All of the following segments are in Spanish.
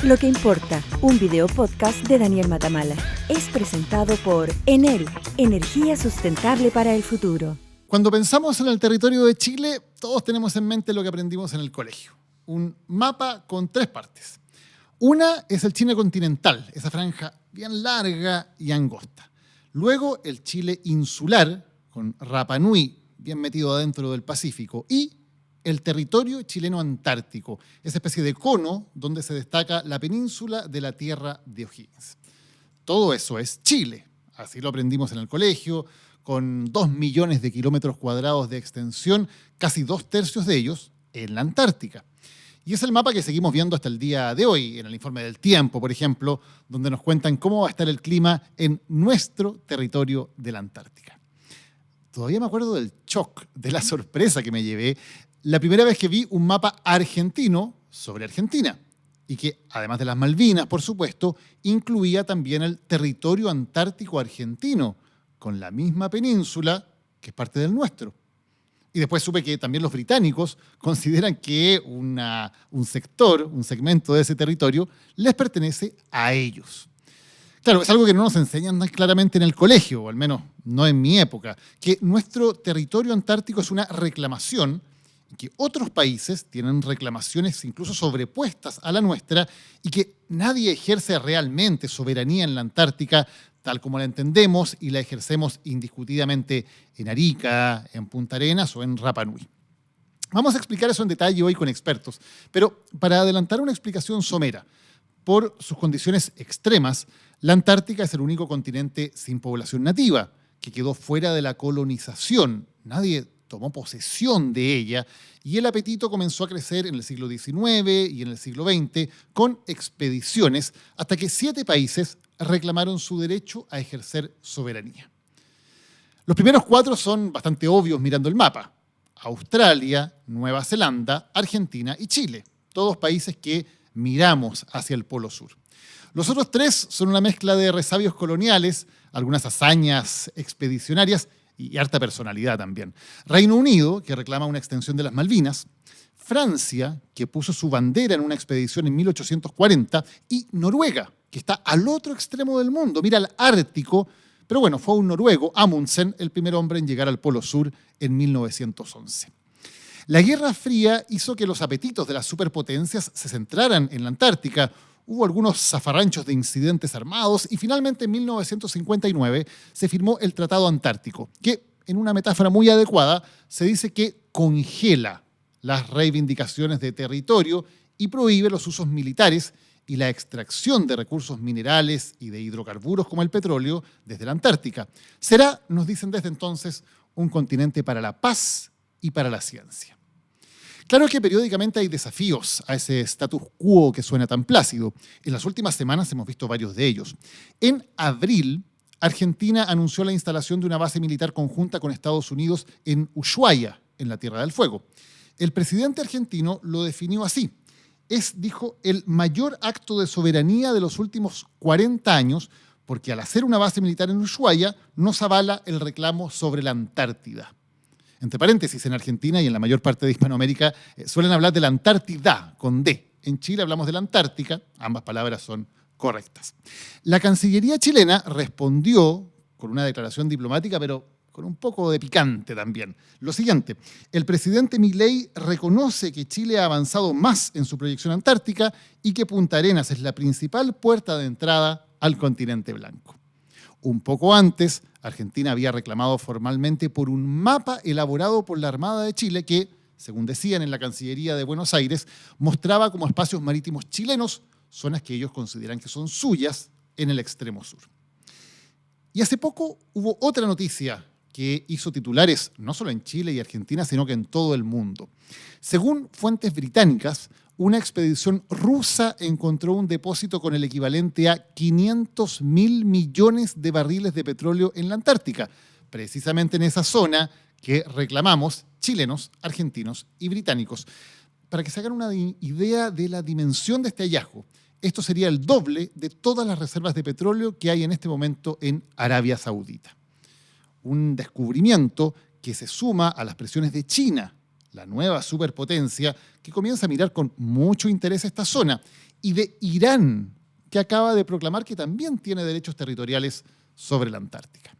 Lo que importa, un video podcast de Daniel Matamala. Es presentado por Enel, energía sustentable para el futuro. Cuando pensamos en el territorio de Chile, todos tenemos en mente lo que aprendimos en el colegio. Un mapa con 3 partes. Una es el Chile continental, esa franja bien larga y angosta. Luego el Chile insular, con Rapa Nui bien metido adentro del Pacífico. Y el territorio chileno antártico, esa especie de cono donde se destaca la península de la Tierra de O'Higgins. Todo eso es Chile, así lo aprendimos en el colegio, con 2 millones de kilómetros cuadrados de extensión, casi 2/3 de ellos en la Antártica. Y es el mapa que seguimos viendo hasta el día de hoy, en el informe del tiempo, por ejemplo, donde nos cuentan cómo va a estar el clima en nuestro territorio de la Antártica. Todavía me acuerdo del shock, de la sorpresa que me llevé la primera vez que vi un mapa argentino sobre Argentina y que, además de las Malvinas, por supuesto, incluía también el territorio antártico argentino, con la misma península que es parte del nuestro. Y después supe que también los británicos consideran que un segmento de ese territorio, les pertenece a ellos. Claro, es algo que no nos enseñan tan claramente en el colegio, o al menos no en mi época, que nuestro territorio antártico es una reclamación, que otros países tienen reclamaciones incluso sobrepuestas a la nuestra y que nadie ejerce realmente soberanía en la Antártica tal como la entendemos y la ejercemos indiscutidamente en Arica, en Punta Arenas o en Rapa Nui. Vamos a explicar eso en detalle hoy con expertos, pero para adelantar una explicación somera, por sus condiciones extremas, la Antártica es el único continente sin población nativa, que quedó fuera de la colonización. Nadie tomó posesión de ella y el apetito comenzó a crecer en el siglo XIX y en el siglo XX con expediciones hasta que 7 países reclamaron su derecho a ejercer soberanía. Los primeros 4 son bastante obvios mirando el mapa. Australia, Nueva Zelanda, Argentina y Chile. Todos países que miramos hacia el Polo Sur. Los otros 3 son una mezcla de resabios coloniales, algunas hazañas expedicionarias y harta personalidad también. Reino Unido, que reclama una extensión de las Malvinas. Francia, que puso su bandera en una expedición en 1840. Y Noruega, que está al otro extremo del mundo, mira al Ártico. Pero bueno, fue un noruego, Amundsen, el primer hombre en llegar al Polo Sur en 1911. La Guerra Fría hizo que los apetitos de las superpotencias se centraran en la Antártica. Hubo algunos zafarranchos de incidentes armados y finalmente en 1959 se firmó el Tratado Antártico, que en una metáfora muy adecuada se dice que congela las reivindicaciones de territorio y prohíbe los usos militares y la extracción de recursos minerales y de hidrocarburos como el petróleo desde la Antártica. Será, nos dicen desde entonces, un continente para la paz y para la ciencia. Claro que periódicamente hay desafíos a ese status quo que suena tan plácido. En las últimas semanas hemos visto varios de ellos. En abril, Argentina anunció la instalación de una base militar conjunta con Estados Unidos en Ushuaia, en la Tierra del Fuego. El presidente argentino lo definió así. Es, dijo, el mayor acto de soberanía de los últimos 40 años, porque al hacer una base militar en Ushuaia nos avala el reclamo sobre la Antártida. Entre paréntesis, en Argentina y en la mayor parte de Hispanoamérica suelen hablar de la Antártida, con D. En Chile hablamos de la Antártica, ambas palabras son correctas. La Cancillería chilena respondió con una declaración diplomática, pero con un poco de picante también. Lo siguiente, el presidente Milei reconoce que Chile ha avanzado más en su proyección antártica y que Punta Arenas es la principal puerta de entrada al continente blanco. Un poco antes, Argentina había reclamado formalmente por un mapa elaborado por la Armada de Chile que, según decían en la Cancillería de Buenos Aires, mostraba como espacios marítimos chilenos zonas que ellos consideran que son suyas en el extremo sur. Y hace poco hubo otra noticia que hizo titulares no solo en Chile y Argentina, sino que en todo el mundo. Según fuentes británicas, una expedición rusa encontró un depósito con el equivalente a 500.000 millones de barriles de petróleo en la Antártica, precisamente en esa zona que reclamamos chilenos, argentinos y británicos. Para que se hagan una idea de la dimensión de este hallazgo, esto sería el doble de todas las reservas de petróleo que hay en este momento en Arabia Saudita. Un descubrimiento que se suma a las presiones de China, la nueva superpotencia, que comienza a mirar con mucho interés esta zona y de Irán, que acaba de proclamar que también tiene derechos territoriales sobre la Antártica.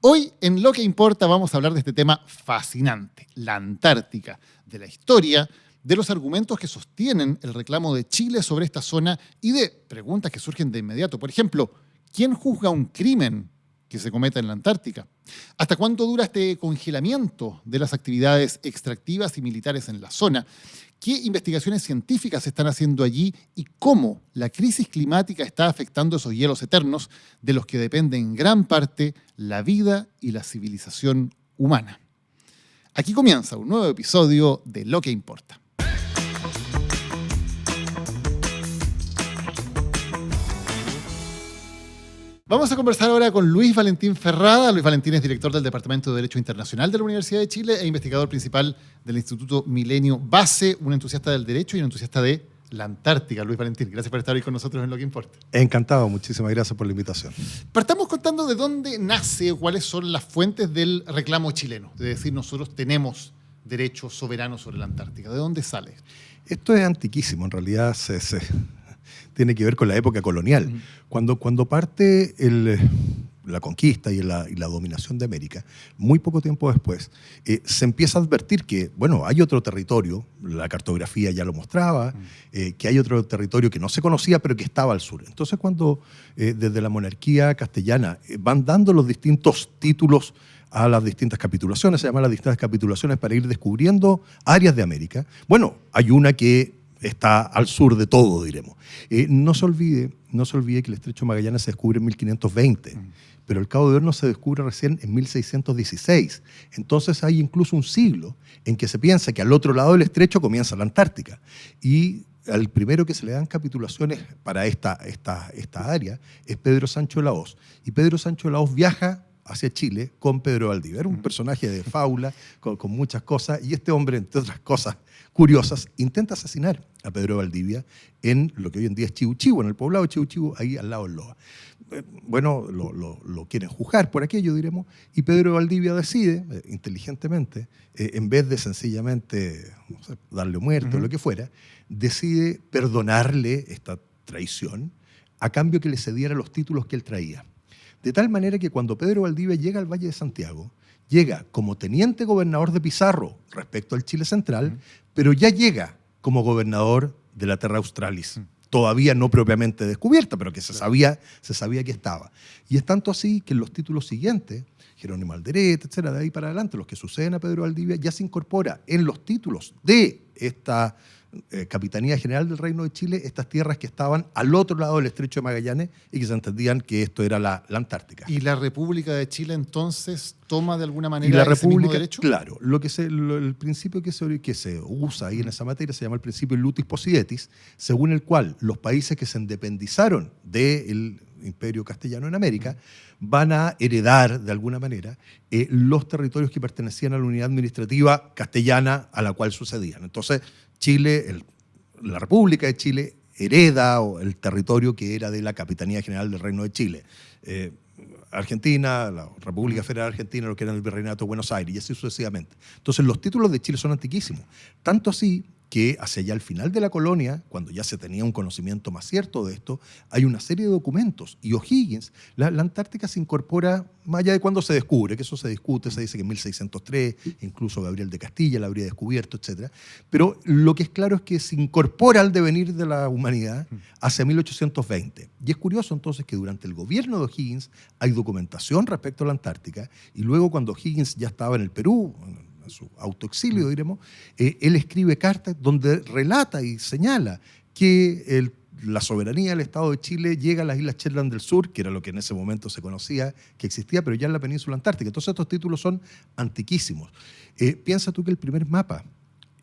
Hoy, en Lo que Importa, vamos a hablar de este tema fascinante, la Antártica, de la historia, de los argumentos que sostienen el reclamo de Chile sobre esta zona y de preguntas que surgen de inmediato. Por ejemplo, ¿quién juzga un crimen que se cometa en la Antártica? ¿Hasta cuánto dura este congelamiento de las actividades extractivas y militares en la zona? ¿Qué investigaciones científicas se están haciendo allí y cómo la crisis climática está afectando esos hielos eternos de los que depende en gran parte la vida y la civilización humana? Aquí comienza un nuevo episodio de Lo que Importa. Vamos a conversar ahora con Luis Valentín Ferrada. Luis Valentín es director del Departamento de Derecho Internacional de la Universidad de Chile e investigador principal del Instituto Milenio Base, un entusiasta del derecho y un entusiasta de la Antártica. Luis Valentín, gracias por estar hoy con nosotros en Lo que Importa. Encantado, muchísimas gracias por la invitación. Partamos contando de dónde nace o cuáles son las fuentes del reclamo chileno, de decir nosotros tenemos derecho soberano sobre la Antártica. ¿De dónde sale? Esto es antiquísimo, en realidad tiene que ver con la época colonial. Cuando parte la conquista y la dominación de América, muy poco tiempo después, se empieza a advertir que, bueno, hay otro territorio, la cartografía ya lo mostraba, que hay otro territorio que no se conocía, pero que estaba al sur. Entonces, cuando desde la monarquía castellana van dando los distintos títulos a las distintas capitulaciones, se llaman las distintas capitulaciones para ir descubriendo áreas de América. Bueno, hay una que está al sur de todo, diremos. No se olvide que el Estrecho de Magallanes se descubre en 1520, pero el Cabo de Hornos se descubre recién en 1616. Entonces hay incluso un siglo en que se piensa que al otro lado del estrecho comienza la Antártica. Y al primero que se le dan capitulaciones para esta área es Pedro Sancho de la Hoz. Y Pedro Sancho de la Hoz viaja hacia Chile con Pedro de Valdivia. Era un personaje de fábula con muchas cosas, y este hombre, entre otras cosas curiosas, intenta asesinar a Pedro de Valdivia en lo que hoy en día es Chihu Chihu, en el poblado de Chihu Chihu, ahí al lado del Loa. Bueno, lo quieren juzgar por aquello, diremos, y Pedro de Valdivia decide, inteligentemente, en vez de sencillamente darle muerte o lo que fuera, decide perdonarle esta traición a cambio que le cediera los títulos que él traía. De tal manera que cuando Pedro Valdivia llega al Valle de Santiago, llega como teniente gobernador de Pizarro respecto al Chile Central, pero ya llega como gobernador de la Terra Australis, todavía no propiamente descubierta, pero que se sabía que estaba. Y es tanto así que en los títulos siguientes, Jerónimo Alderete, etcétera, de ahí para adelante, los que suceden a Pedro Valdivia, ya se incorpora en los títulos de esta Capitanía General del Reino de Chile, estas tierras que estaban al otro lado del Estrecho de Magallanes y que se entendían que esto era la Antártica. ¿Y la República de Chile entonces toma de alguna manera ese mismo derecho? Claro, el principio que se usa ahí en esa materia se llama el principio Lutis Possidetis, según el cual los países que se independizaron del Imperio Castellano en América van a heredar de alguna manera los territorios que pertenecían a la unidad administrativa castellana a la cual sucedían. Entonces, Chile, la República de Chile hereda el territorio que era de la Capitanía General del Reino de Chile. Argentina, la República Federal Argentina, lo que era el Virreinato de Buenos Aires, y así sucesivamente. Entonces, los títulos de Chile son antiquísimos. Tanto así que hacia allá al final de la colonia, cuando ya se tenía un conocimiento más cierto de esto, hay una serie de documentos. Y O'Higgins, la Antártica se incorpora más allá de cuando se descubre, que eso se discute, se dice que en 1603, incluso Gabriel de Castilla la habría descubierto, etc. Pero lo que es claro es que se incorpora al devenir de la humanidad hacia 1820. Y es curioso entonces que durante el gobierno de O'Higgins hay documentación respecto a la Antártica, y luego cuando O'Higgins ya estaba en el Perú, su autoexilio, diremos, él escribe cartas donde relata y señala que la soberanía del Estado de Chile llega a las Islas Shetland del Sur, que era lo que en ese momento se conocía que existía, pero ya en la península antártica. Entonces estos títulos son antiquísimos. Piensa tú que el primer mapa,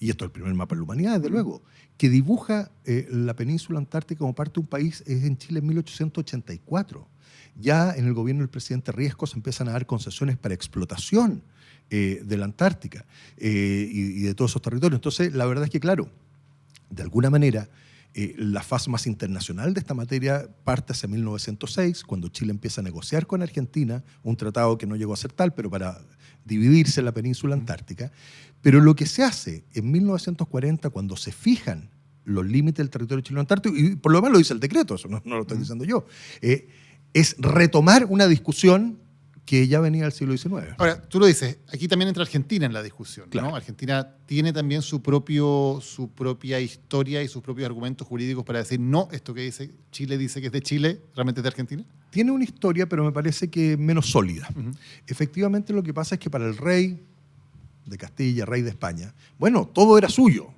y esto es el primer mapa de la humanidad, desde luego, que dibuja la península antártica como parte de un país es en Chile en 1884. Ya en el gobierno del presidente Riesco se empiezan a dar concesiones para explotación de la Antártica y de todos esos territorios. Entonces, la verdad es que, claro, de alguna manera, la fase más internacional de esta materia parte hacia 1906, cuando Chile empieza a negociar con Argentina un tratado que no llegó a ser tal, pero para dividirse la península antártica. Pero lo que se hace en 1940, cuando se fijan los límites del territorio chileno antártico, y por lo menos lo dice el decreto, eso no lo estoy diciendo yo, es retomar una discusión que ya venía del siglo XIX. Ahora, tú lo dices, aquí también entra Argentina en la discusión, Claro. ¿no? Argentina tiene también su propia historia y sus propios argumentos jurídicos para decir, no, esto que dice Chile dice que es de Chile, ¿realmente es de Argentina? Tiene una historia, pero me parece que menos sólida. Efectivamente, lo que pasa es que para el rey de Castilla, rey de España, bueno, todo era suyo.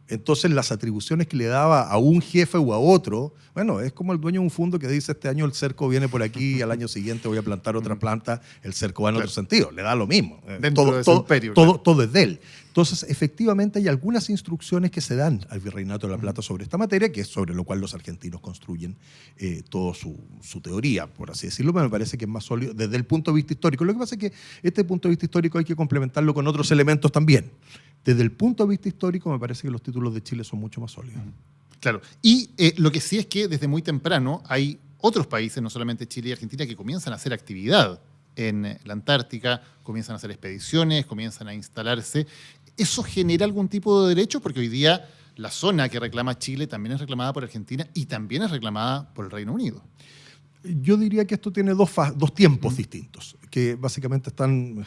Entonces, las atribuciones que le daba a un jefe o a otro, bueno, es como el dueño de un fondo que dice, este año el cerco viene por aquí y al año siguiente voy a plantar otra planta, el cerco va en otro sentido, le da lo mismo. Dentro de su imperio, todo es de él. Entonces, efectivamente, hay algunas instrucciones que se dan al Virreinato de la Plata sobre esta materia, que es sobre lo cual los argentinos construyen toda su teoría, por así decirlo, pero me parece que es más sólido desde el punto de vista histórico. Lo que pasa es que este punto de vista histórico hay que complementarlo con otros elementos también. Desde el punto de vista histórico, me parece que los títulos de Chile son mucho más sólidos. Claro. Y lo que sí es que desde muy temprano hay otros países, no solamente Chile y Argentina, que comienzan a hacer actividad en la Antártica, comienzan a hacer expediciones, comienzan a instalarse. ¿Eso genera algún tipo de derecho? Porque hoy día la zona que reclama Chile también es reclamada por Argentina y también es reclamada por el Reino Unido. Yo diría que esto tiene dos tiempos distintos, que básicamente están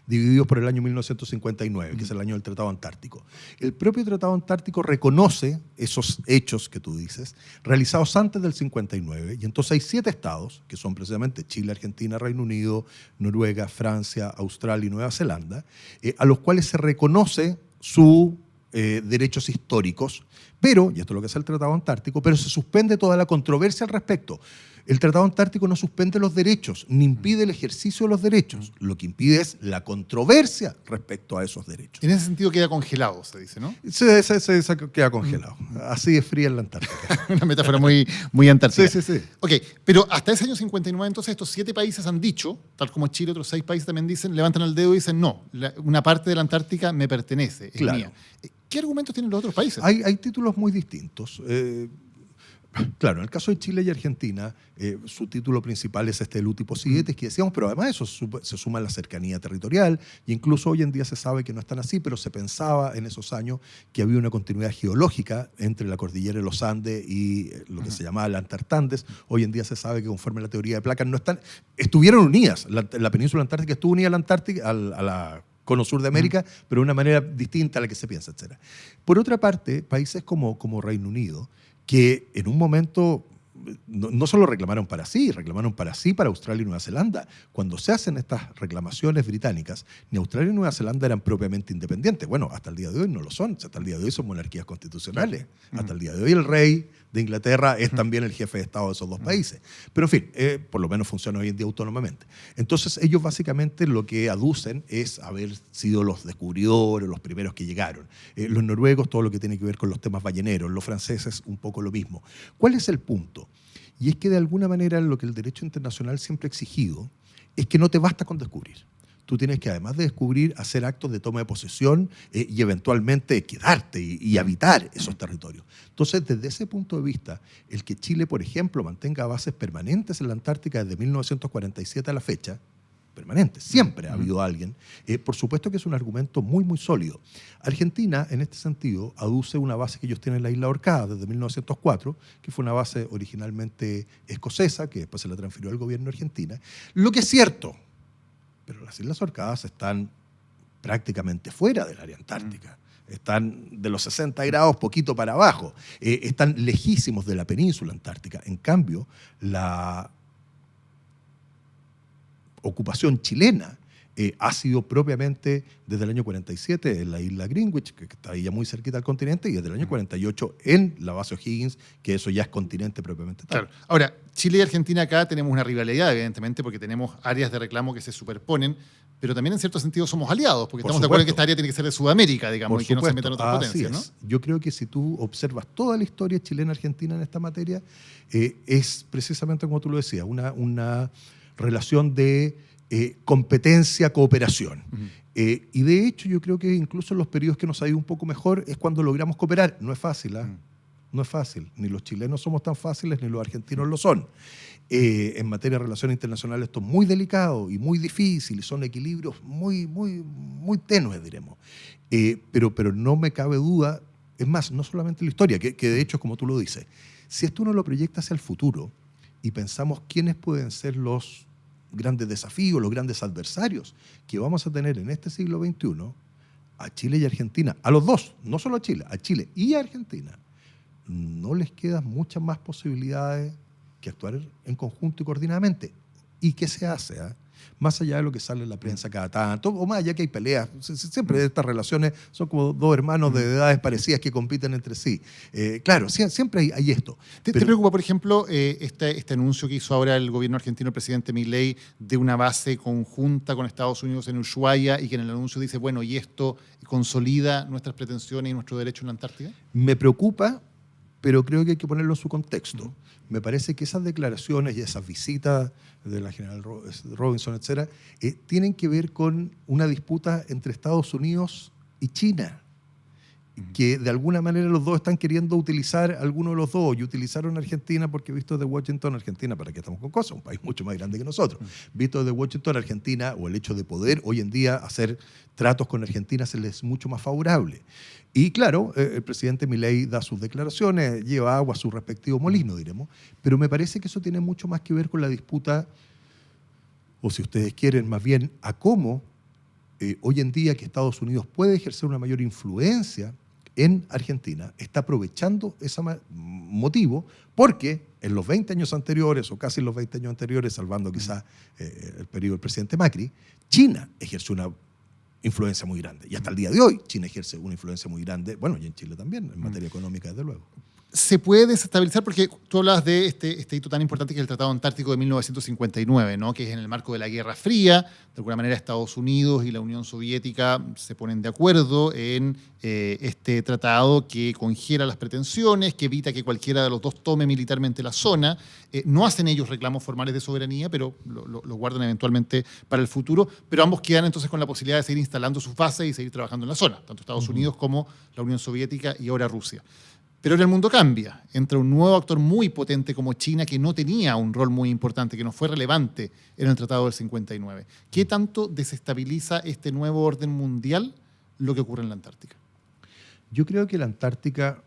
divididos por el año 1959, que es el año del Tratado Antártico. El propio Tratado Antártico reconoce esos hechos que tú dices, realizados antes del 59, y entonces hay 7 estados, que son precisamente Chile, Argentina, Reino Unido, Noruega, Francia, Australia y Nueva Zelanda, a los cuales se reconoce sus derechos históricos, pero, y esto es lo que hace el Tratado Antártico, pero se suspende toda la controversia al respecto. El Tratado Antártico no suspende los derechos, ni impide el ejercicio de los derechos. Lo que impide es la controversia respecto a esos derechos. En ese sentido queda congelado, se dice, ¿no? Se queda congelado. Así de fría en la Antártica. Una metáfora muy antártica. Sí. Ok, pero hasta ese año 59, entonces, estos 7 países han dicho, tal como Chile, otros 6 países también dicen, levantan el dedo y dicen, no, una parte de la Antártica me pertenece, es Claro. mía. ¿Qué argumentos tienen los otros países? Hay títulos muy distintos. Claro, en el caso de Chile y Argentina, su título principal es este Luti Possidetis, que decíamos, pero además eso se suma a la cercanía territorial, e incluso hoy en día se sabe que no es tan así, pero se pensaba en esos años que había una continuidad geológica entre la cordillera de los Andes y lo que se llamaba la Antartandes. Hoy en día se sabe que conforme a la teoría de placas estuvieron unidas. La península antártica estuvo unida a la Antártica, a la cono sur de América, pero de una manera distinta a la que se piensa, etc. Por otra parte, países como Reino Unido, que en un momento no solo reclamaron para sí para Australia y Nueva Zelanda. Cuando se hacen estas reclamaciones británicas, ni Australia ni Nueva Zelanda eran propiamente independientes. Bueno, hasta el día de hoy no lo son. Hasta el día de hoy son monarquías constitucionales. Hasta el día de hoy el rey de Inglaterra es también el jefe de Estado de esos dos países. Pero en fin, por lo menos funciona hoy en día autónomamente. Entonces ellos básicamente lo que aducen es haber sido los descubridores, los primeros que llegaron. Los noruegos, todo lo que tiene que ver con los temas balleneros. Los franceses, un poco lo mismo. ¿Cuál es el punto? Y es que de alguna manera lo que el derecho internacional siempre ha exigido es que no te basta con descubrir. Tú tienes que, además de descubrir, hacer actos de toma de posesión y eventualmente quedarte y habitar esos territorios. Entonces, desde ese punto de vista, el que Chile, por ejemplo, mantenga bases permanentes en la Antártica desde 1947 a la fecha, permanentes, siempre ha habido alguien, por supuesto que es un argumento muy, muy sólido. Argentina, en este sentido, aduce una base que ellos tienen en la Isla Orcada desde 1904, que fue una base originalmente escocesa, que después se la transfirió al gobierno de Argentina. Lo que es cierto, pero las Islas Orcadas están prácticamente fuera del área antártica. Están de los 60 grados poquito para abajo. Están lejísimos de la península antártica. En cambio, la ocupación chilena ha sido propiamente desde el año 47 en la isla Greenwich, que está ahí ya muy cerquita al continente, y desde el año 48 en la base O'Higgins, que eso ya es continente propiamente tal. Claro. Ahora, Chile y Argentina acá tenemos una rivalidad, evidentemente, porque tenemos áreas de reclamo que se superponen, pero también en cierto sentido somos aliados, porque estamos de acuerdo en que esta área tiene que ser de Sudamérica, digamos, y que no se metan otras potencias, ¿no? Yo creo que si tú observas toda la historia chilena-argentina en esta materia, es precisamente como tú lo decías, una relación de competencia, cooperación. Y de hecho yo creo que incluso en los periodos que nos ha ido un poco mejor es cuando logramos cooperar. No es fácil, no es fácil. Ni los chilenos somos tan fáciles, ni los argentinos lo son. En materia de relaciones internacionales esto es muy delicado y muy difícil, y son equilibrios muy, muy, muy tenues, diremos. Pero no me cabe duda Es más, no solamente la historia, que de hecho, como tú lo dices, si esto uno lo proyecta hacia el futuro y pensamos quiénes pueden ser los grandes desafíos, los grandes adversarios que vamos a tener en este siglo XXI, a Chile y Argentina, a los dos, no solo a Chile y a Argentina, no les quedan muchas más posibilidades que actuar en conjunto y coordinadamente. ¿Y qué se hace? Más allá de lo que sale en la prensa cada tanto, o más allá que hay peleas, siempre estas relaciones son como dos hermanos de edades parecidas que compiten entre sí. Claro, siempre hay esto. ¿Te preocupa, por ejemplo, este anuncio que hizo ahora el gobierno argentino, el presidente Milei, de una base conjunta con Estados Unidos en Ushuaia y que en el anuncio dice, bueno, y esto consolida nuestras pretensiones y nuestro derecho en la Antártida? Me preocupa, pero creo que hay que ponerlo en su contexto. Me parece que esas declaraciones y esas visitas de la general Robinson, etcétera, tienen que ver con una disputa entre Estados Unidos y China, que de alguna manera los dos están queriendo utilizar alguno de los dos, y utilizaron Argentina porque visto desde Washington, Argentina, ¿para qué estamos con cosas? Un país mucho más grande que nosotros. Visto desde Washington, Argentina, o el hecho de poder hoy en día hacer tratos con Argentina se les es mucho más favorable. Y claro, el presidente Milei da sus declaraciones, lleva agua a su respectivo molino, diremos, pero me parece que eso tiene mucho más que ver con la disputa, o si ustedes quieren, más bien a cómo hoy en día que Estados Unidos puede ejercer una mayor influencia en Argentina, está aprovechando ese motivo, porque en los 20 años anteriores, o casi en los 20 años anteriores, salvando quizás el periodo del presidente Macri, China ejerció una influencia muy grande. Y hasta el día de hoy, China ejerce una influencia muy grande, bueno, y en Chile también, en materia económica, desde luego. ¿Se puede desestabilizar? Porque tú hablabas de este hito tan importante que es el Tratado Antártico de 1959, ¿no? Que es en el marco de la Guerra Fría. De alguna manera Estados Unidos y la Unión Soviética se ponen de acuerdo en este tratado que congela las pretensiones, que evita que cualquiera de los dos tome militarmente la zona. No hacen ellos reclamos formales de soberanía, pero lo guardan eventualmente para el futuro. Pero ambos quedan entonces con la posibilidad de seguir instalando sus bases y seguir trabajando en la zona, tanto Estados Unidos como la Unión Soviética y ahora Rusia. Pero ahora el mundo cambia. Entra un nuevo actor muy potente como China, que no tenía un rol muy importante, que no fue relevante en el Tratado del 59. ¿Qué tanto desestabiliza este nuevo orden mundial lo que ocurre en la Antártica? Yo creo que la Antártica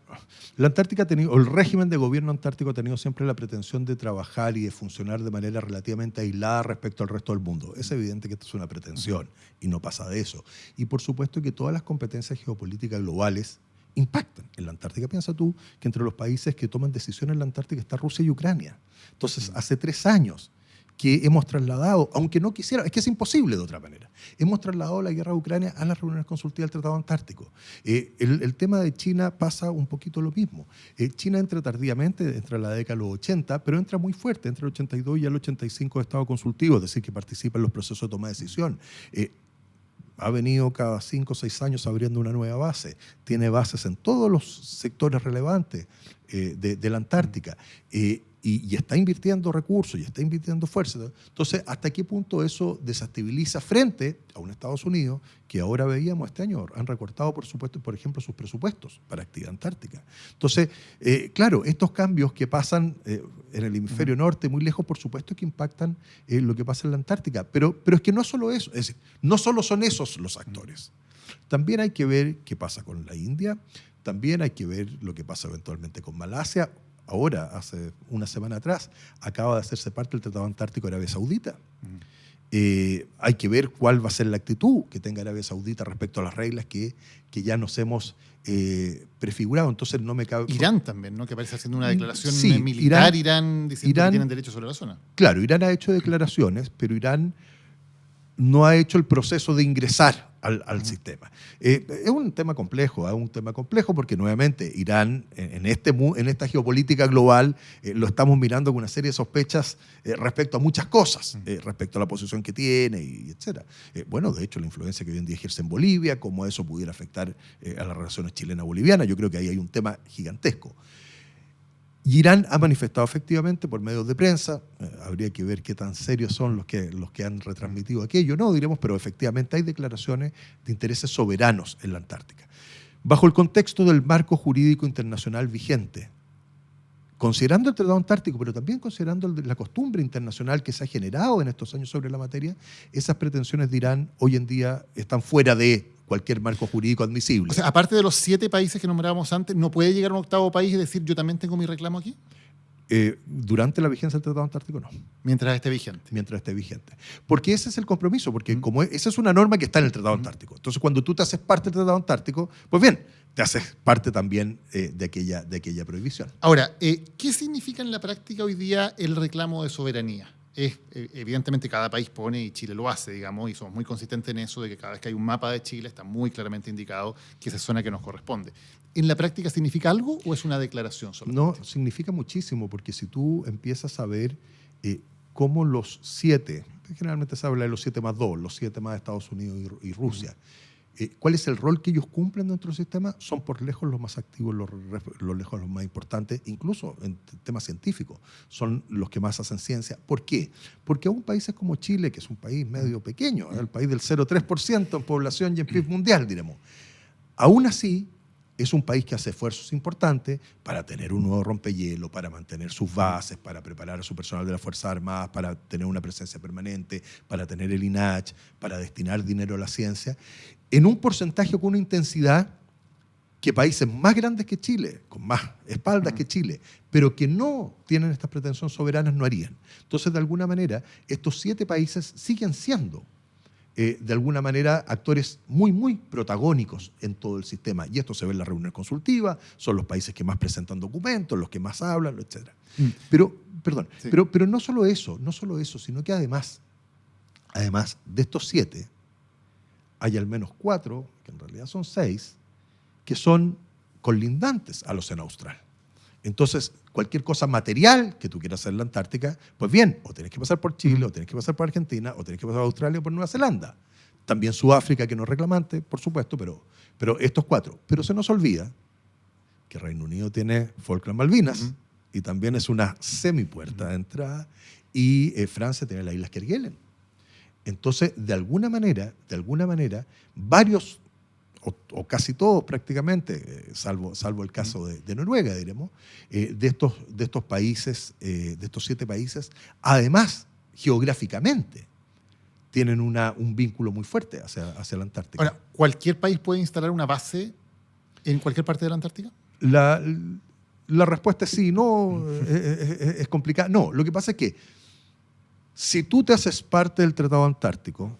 ha tenido, o el régimen de gobierno antártico ha tenido siempre la pretensión de trabajar y de funcionar de manera relativamente aislada respecto al resto del mundo. Es evidente que esto es una pretensión y no pasa de eso. Y por supuesto que todas las competencias geopolíticas globales impactan en la Antártica. Piensa tú que entre los países que toman decisiones en la Antártica está Rusia y Ucrania. Entonces, hace 3 años que hemos trasladado, aunque no quisiera, es que es imposible de otra manera, hemos trasladado la guerra de Ucrania a las reuniones consultivas del Tratado Antártico. El tema de China pasa un poquito lo mismo. China entra tardíamente, entra en la década de los 80, pero entra muy fuerte, entre el 82 y el 85 de Estado consultivo, es decir, que participa en los procesos de toma de decisión. Ha venido cada 5 o 6 años abriendo una nueva base. Tiene bases en todos los sectores relevantes de la Antártica. Y está invirtiendo recursos y está invirtiendo fuerzas. Entonces, ¿hasta qué punto eso desestabiliza frente a un Estados Unidos que ahora veíamos este año? Han recortado, por supuesto, por ejemplo, sus presupuestos para actividad antártica. Entonces, claro, estos cambios que pasan en el hemisferio norte, muy lejos, por supuesto, que impactan lo que pasa en la Antártica. Pero es que no es solo eso, es decir, no solo son esos los actores. También hay que ver qué pasa con la India, también hay que ver lo que pasa eventualmente con Malasia. Ahora, hace una semana atrás, acaba de hacerse parte del Tratado Antártico de Arabia Saudita. Hay que ver cuál va a ser la actitud que tenga Arabia Saudita respecto a las reglas que ya nos hemos prefigurado. Entonces no me cabe... Irán también, ¿no? Que parece haciendo una declaración sí, militar, Irán diciendo que tienen derecho sobre la zona. Claro, Irán ha hecho declaraciones, pero Irán no ha hecho el proceso de ingresar al sistema. Es un tema complejo, porque nuevamente Irán en esta geopolítica global lo estamos mirando con una serie de sospechas respecto a muchas cosas, respecto a la posición que tiene, y etcétera. Bueno, de hecho, la influencia que hoy en día ejerce en Bolivia, cómo eso pudiera afectar a las relaciones chilena-bolivianas, yo creo que ahí hay un tema gigantesco. Y Irán ha manifestado efectivamente por medios de prensa, habría que ver qué tan serios son los que han retransmitido aquello, no diremos, pero efectivamente hay declaraciones de intereses soberanos en la Antártica. Bajo el contexto del marco jurídico internacional vigente, considerando el Tratado Antártico, pero también considerando la costumbre internacional que se ha generado en estos años sobre la materia, esas pretensiones de Irán hoy en día están fuera de cualquier marco jurídico admisible. O sea, aparte de los 7 países que nombrábamos antes, ¿no puede llegar un octavo país y decir yo también tengo mi reclamo aquí? Durante la vigencia del Tratado Antártico, no. Mientras esté vigente. Mientras esté vigente. Porque ese es el compromiso, porque como esa es una norma que está en el Tratado Antártico. Entonces, cuando tú te haces parte del Tratado Antártico, pues bien, te haces parte también de aquella prohibición. Ahora, ¿qué significa en la práctica hoy día el reclamo de soberanía? Evidentemente cada país pone, y Chile lo hace, digamos, y somos muy consistentes en eso, de que cada vez que hay un mapa de Chile está muy claramente indicado que esa es zona que nos corresponde. ¿En la práctica significa algo o es una declaración solamente? No, significa muchísimo, porque si tú empiezas a ver cómo los 7, generalmente se habla de los 7 más 2, los 7 más Estados Unidos y Rusia, ¿cuál es el rol que ellos cumplen dentro del sistema? Son por lejos los más activos, los lejos los más importantes, incluso en temas científicos, son los que más hacen ciencia. ¿Por qué? Porque aún países como Chile, que es un país medio pequeño, el país del 0,3% en población y en PIB mundial, diremos, aún así es un país que hace esfuerzos importantes para tener un nuevo rompehielo, para mantener sus bases, para preparar a su personal de las Fuerzas Armadas, para tener una presencia permanente, para tener el INAH, para destinar dinero a la ciencia, en un porcentaje con una intensidad que países más grandes que Chile, con más espaldas que Chile, pero que no tienen estas pretensiones soberanas, no harían. Entonces, de alguna manera, estos 7 países siguen siendo de alguna manera actores muy, muy protagónicos en todo el sistema. Y esto se ve en las reuniones consultivas, son los países que más presentan documentos, los que más hablan, etc. Pero no solo eso, sino que además de estos 7, hay al menos 4, que en realidad son 6, que son colindantes al Océano Austral. Entonces, cualquier cosa material que tú quieras hacer en la Antártica, pues bien, o tienes que pasar por Chile, o tienes que pasar por Argentina, o tienes que pasar por Australia o por Nueva Zelanda. También Sudáfrica, que no es reclamante, por supuesto, pero estos 4. Pero se nos olvida que Reino Unido tiene Falkland Malvinas, y también es una semipuerta de entrada, y Francia tiene las Islas Kerguelen. Entonces, de alguna manera, varios, o casi todos prácticamente, salvo el caso de Noruega, diremos, de estos países, de estos 7 países, además, geográficamente, tienen un vínculo muy fuerte hacia la Antártica. Ahora, ¿cualquier país puede instalar una base en cualquier parte de la Antártica? La respuesta es sí, no, es complicada. No, lo que pasa es que si tú te haces parte del Tratado Antártico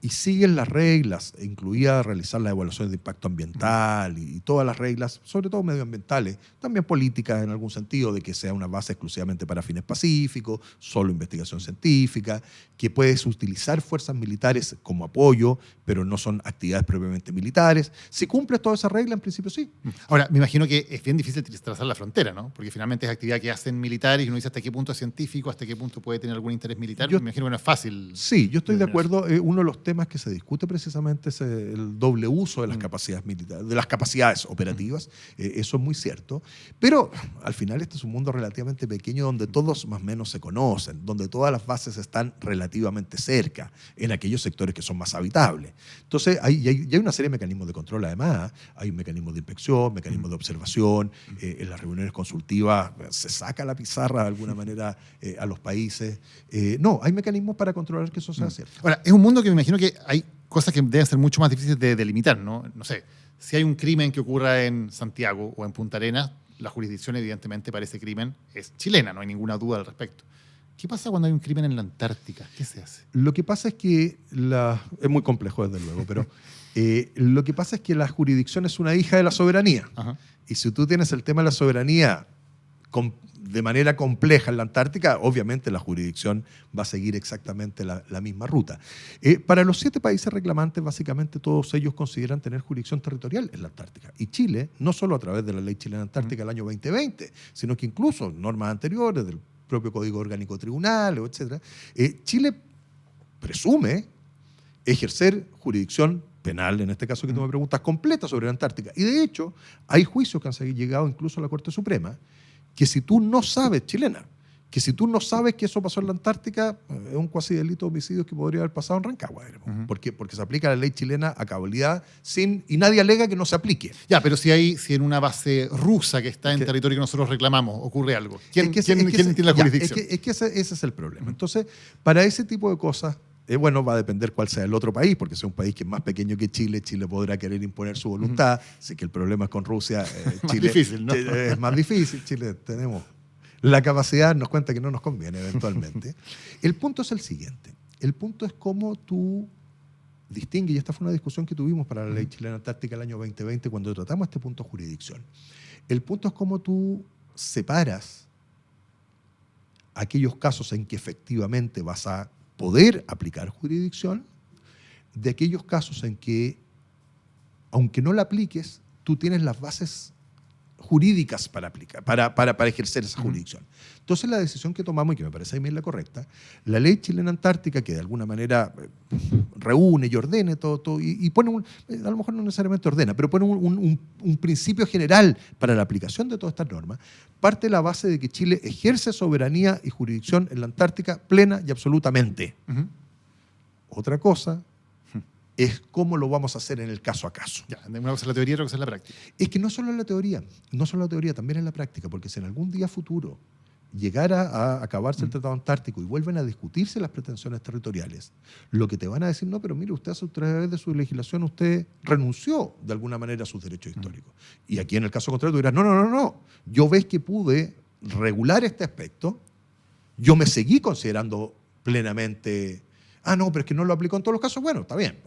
y sigues las reglas, incluida realizar las evaluaciones de impacto ambiental y todas las reglas, sobre todo medioambientales, también políticas en algún sentido, de que sea una base exclusivamente para fines pacíficos, solo investigación científica, que puedes utilizar fuerzas militares como apoyo, pero no son actividades propiamente militares. Si cumples todas esas reglas, en principio sí. Ahora, me imagino que es bien difícil trazar la frontera, ¿no? Porque finalmente es actividad que hacen militares y uno dice hasta qué punto es científico, hasta qué punto puede tener algún interés militar. Me imagino que no es fácil. Sí, yo estoy de acuerdo. Uno de los temas que se discute precisamente es el doble uso de las capacidades militares, de las capacidades operativas. Eso es muy cierto. Pero al final este es un mundo relativamente pequeño donde todos más o menos se conocen, donde todas las bases están relativamente cerca, en aquellos sectores que son más habitables. Entonces hay una serie de mecanismos de control además. Hay un mecanismo de inspección, mecanismo de observación. En las reuniones consultivas se saca la pizarra de alguna manera a los países. No, hay mecanismos para controlar que eso sea cierto. Ahora, es un mundo que me imagino que hay cosas que deben ser mucho más difíciles de delimitar, ¿no? No sé, si hay un crimen que ocurra en Santiago o en Punta Arenas, la jurisdicción evidentemente para ese crimen es chilena, no hay ninguna duda al respecto. ¿Qué pasa cuando hay un crimen en la Antártica? ¿Qué se hace? Lo que pasa es que es muy complejo desde luego, pero lo que pasa es que la jurisdicción es una hija de la soberanía. Ajá. Y si tú tienes el tema de la soberanía de manera compleja en la Antártica, obviamente la jurisdicción va a seguir exactamente la misma ruta. Para los 7 países reclamantes, básicamente todos ellos consideran tener jurisdicción territorial en la Antártica. Y Chile, no solo a través de la Ley Chilena Antártica del año 2020, sino que incluso normas anteriores del propio Código Orgánico Tribunal, etc., Chile presume ejercer jurisdicción penal, en este caso que tú me preguntas, completa sobre la Antártica. Y de hecho, hay juicios que han llegado incluso a la Corte Suprema, que si tú no sabes, chilena, que si tú no sabes que eso pasó en la Antártica, es un cuasi delito de homicidio que podría haber pasado en Rancagua. Porque se aplica la ley chilena a cabalidad y nadie alega que no se aplique. Ya, pero si en una base rusa que está en territorio que nosotros reclamamos ocurre algo, ¿quién tiene la jurisdicción? Es que ese es el problema. Entonces, para ese tipo de cosas, Bueno, va a depender cuál sea el otro país, porque si es un país que es más pequeño que Chile, Chile podrá querer imponer su voluntad. Así que el problema es con Rusia. Más Chile, difícil, ¿no? Es más difícil. Chile tenemos la capacidad, nos cuenta que no nos conviene eventualmente. El punto es el siguiente. El punto es cómo tú distingues, y esta fue una discusión que tuvimos para la ley chilena antártica el año 2020 cuando tratamos este punto de jurisdicción. El punto es cómo tú separas aquellos casos en que efectivamente vas a poder aplicar jurisdicción de aquellos casos en que, aunque no la apliques, tú tienes las bases jurídicas para aplicar, para ejercer esa jurisdicción. Entonces la decisión que tomamos, y que me parece a mí la correcta, la ley chilena antártica, que de alguna manera reúne y ordene todo y pone a lo mejor no necesariamente ordena, pero pone un principio general para la aplicación de todas estas normas, parte de la base de que Chile ejerce soberanía y jurisdicción en la Antártica plena y absolutamente. Otra cosa es cómo lo vamos a hacer en el caso a caso. Ya, una cosa es la teoría y otra cosa es la práctica. Es que no solo en la teoría, también en la práctica, porque si en algún día futuro llegara a acabarse el Tratado Antártico y vuelven a discutirse las pretensiones territoriales, lo que te van a decir, no, pero mire, usted a través de su legislación, usted renunció de alguna manera a sus derechos históricos. Y aquí en el caso contrario tú dirás, no, yo ves que pude regular este aspecto, yo me seguí considerando plenamente... no, pero es que no lo aplicó en todos los casos. Bueno, está bien.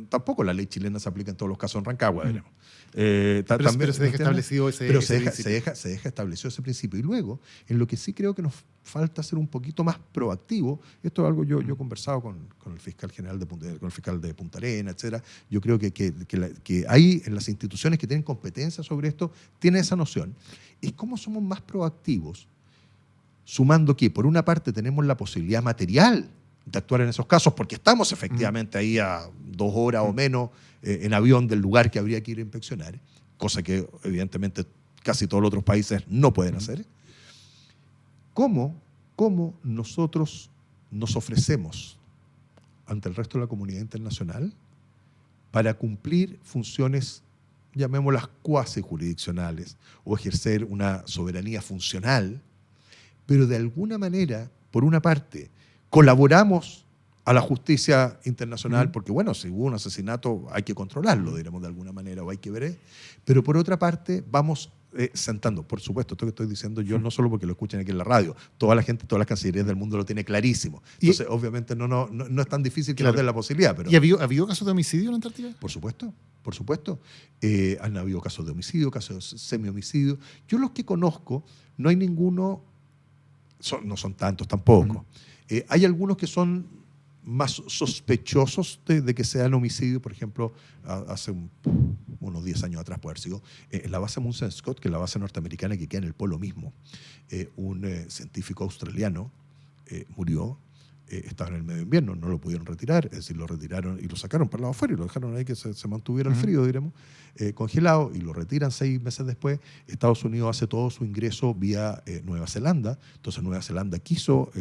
Tampoco la ley chilena se aplica en todos los casos en Rancagua, digamos. Pero se deja establecido ese principio. Se deja establecido ese principio. Y luego, en lo que sí creo que nos falta ser un poquito más proactivo, esto es algo yo he conversado con el fiscal general con el fiscal de Punta Arenas, etcétera. Yo creo que hay en las instituciones que tienen competencia sobre esto, tienen esa noción. Es cómo somos más proactivos, sumando que, por una parte, tenemos la posibilidad material de actuar en esos casos, porque estamos efectivamente ahí a 2 horas o menos en avión del lugar que habría que ir a inspeccionar, cosa que evidentemente casi todos los otros países no pueden hacer. ¿Cómo nosotros nos ofrecemos ante el resto de la comunidad internacional para cumplir funciones, llamémoslas cuasi jurisdiccionales, o ejercer una soberanía funcional, pero de alguna manera, por una parte, colaboramos a la justicia internacional, porque bueno, si hubo un asesinato hay que controlarlo, diremos de alguna manera, o hay que ver, pero por otra parte vamos sentando, por supuesto, esto que estoy diciendo yo no solo porque lo escuchen aquí en la radio, toda la gente, todas las cancillerías del mundo lo tiene clarísimo, entonces obviamente no es tan difícil que nos den la posibilidad. Pero, ¿Y ha habido casos de homicidio en la Antártica? Por supuesto. Han habido casos de homicidio, casos de semi-homicidio. Yo los que conozco, no hay ninguno, no son tantos tampoco. Hay algunos que son más sospechosos de que sean homicidios. Por ejemplo, hace unos 10 años atrás, puede haber sido, en la base Munson Scott, que es la base norteamericana que queda en el polo mismo, un científico australiano murió, estaba en el medio invierno, no lo pudieron retirar, es decir, lo retiraron y lo sacaron para el lado afuera y lo dejaron ahí que se mantuviera el frío, diremos, congelado, y lo retiran 6 meses después. Estados Unidos hace todo su ingreso vía Nueva Zelanda. Entonces Nueva Zelanda quiso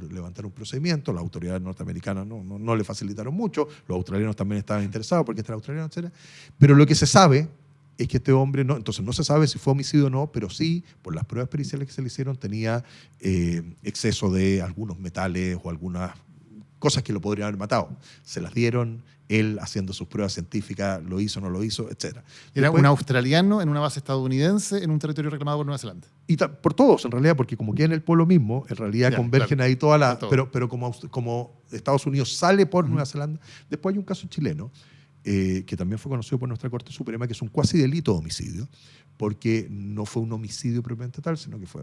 levantar un procedimiento, las autoridades norteamericanas no le facilitaron mucho, los australianos también estaban interesados porque este era australiano, etc. Pero lo que se sabe es que este hombre, entonces no se sabe si fue homicidio o no, pero sí, por las pruebas periciales que se le hicieron, tenía exceso de algunos metales o algunas cosas que lo podrían haber matado. Se las dieron, él haciendo sus pruebas científicas, lo hizo, no lo hizo, etc. Era un australiano en una base estadounidense en un territorio reclamado por Nueva Zelanda. Y por todos, en realidad, porque como queda en el polo mismo, en realidad convergen ahí todas las... Pero como Estados Unidos sale por Nueva Zelanda, después hay un caso chileno, que también fue conocido por nuestra Corte Suprema, que es un cuasi delito de homicidio, porque no fue un homicidio propiamente tal, sino que fue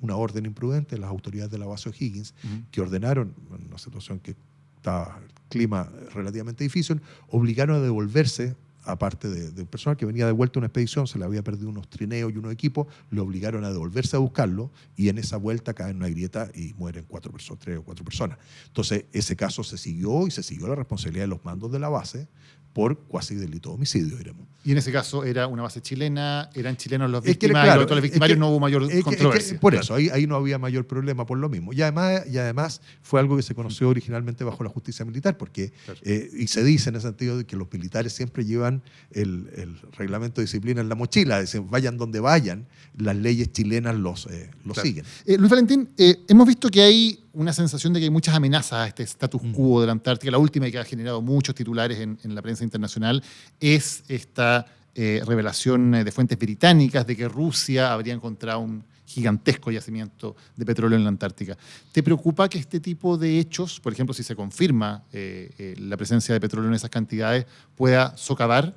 una orden imprudente de las autoridades de la base O'Higgins, que ordenaron, en una situación que estaba el clima relativamente difícil, obligaron a devolverse, aparte de un personal que venía de vuelta a una expedición, se le había perdido unos trineos y unos equipos, lo obligaron a devolverse a buscarlo, y en esa vuelta cae en una grieta y mueren 3 o 4 personas. Entonces, ese caso se siguió la responsabilidad de los mandos de la base por cuasi delito de homicidio, diremos. Y en ese caso era una base chilena, eran chilenos los victimarios, claro, los victimarios no hubo mayor controversia. Por eso, ahí no había mayor problema por lo mismo. Y además fue algo que se conoció originalmente bajo la justicia militar, porque y se dice en ese sentido de que los militares siempre llevan llevan el reglamento de disciplina en la mochila, es decir, vayan donde vayan, las leyes chilenas los siguen. Luis Valentín, hemos visto que hay una sensación de que hay muchas amenazas a este status quo de la Antártica. La última y que ha generado muchos titulares en la prensa internacional es esta revelación de fuentes británicas de que Rusia habría encontrado un gigantesco yacimiento de petróleo en la Antártica. ¿Te preocupa que este tipo de hechos, por ejemplo, si se confirma la presencia de petróleo en esas cantidades, pueda socavar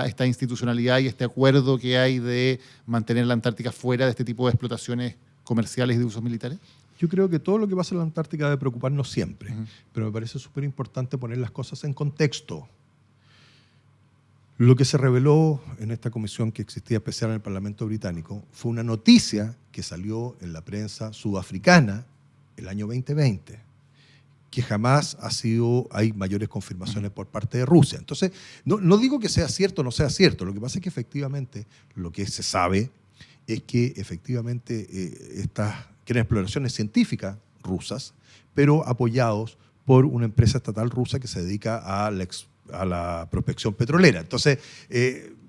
esta institucionalidad y este acuerdo que hay de mantener la Antártica fuera de este tipo de explotaciones comerciales y de usos militares? Yo creo que todo lo que pasa en la Antártica debe preocuparnos siempre, pero me parece súper importante poner las cosas en contexto. Lo que se reveló en esta comisión que existía especial en el Parlamento británico fue una noticia que salió en la prensa sudafricana el año 2020, que jamás hay mayores confirmaciones por parte de Rusia. Entonces, no digo que sea cierto o no sea cierto, lo que pasa es que efectivamente lo que se sabe es que efectivamente que eran exploraciones científicas rusas, pero apoyados por una empresa estatal rusa que se dedica a la prospección petrolera. Entonces,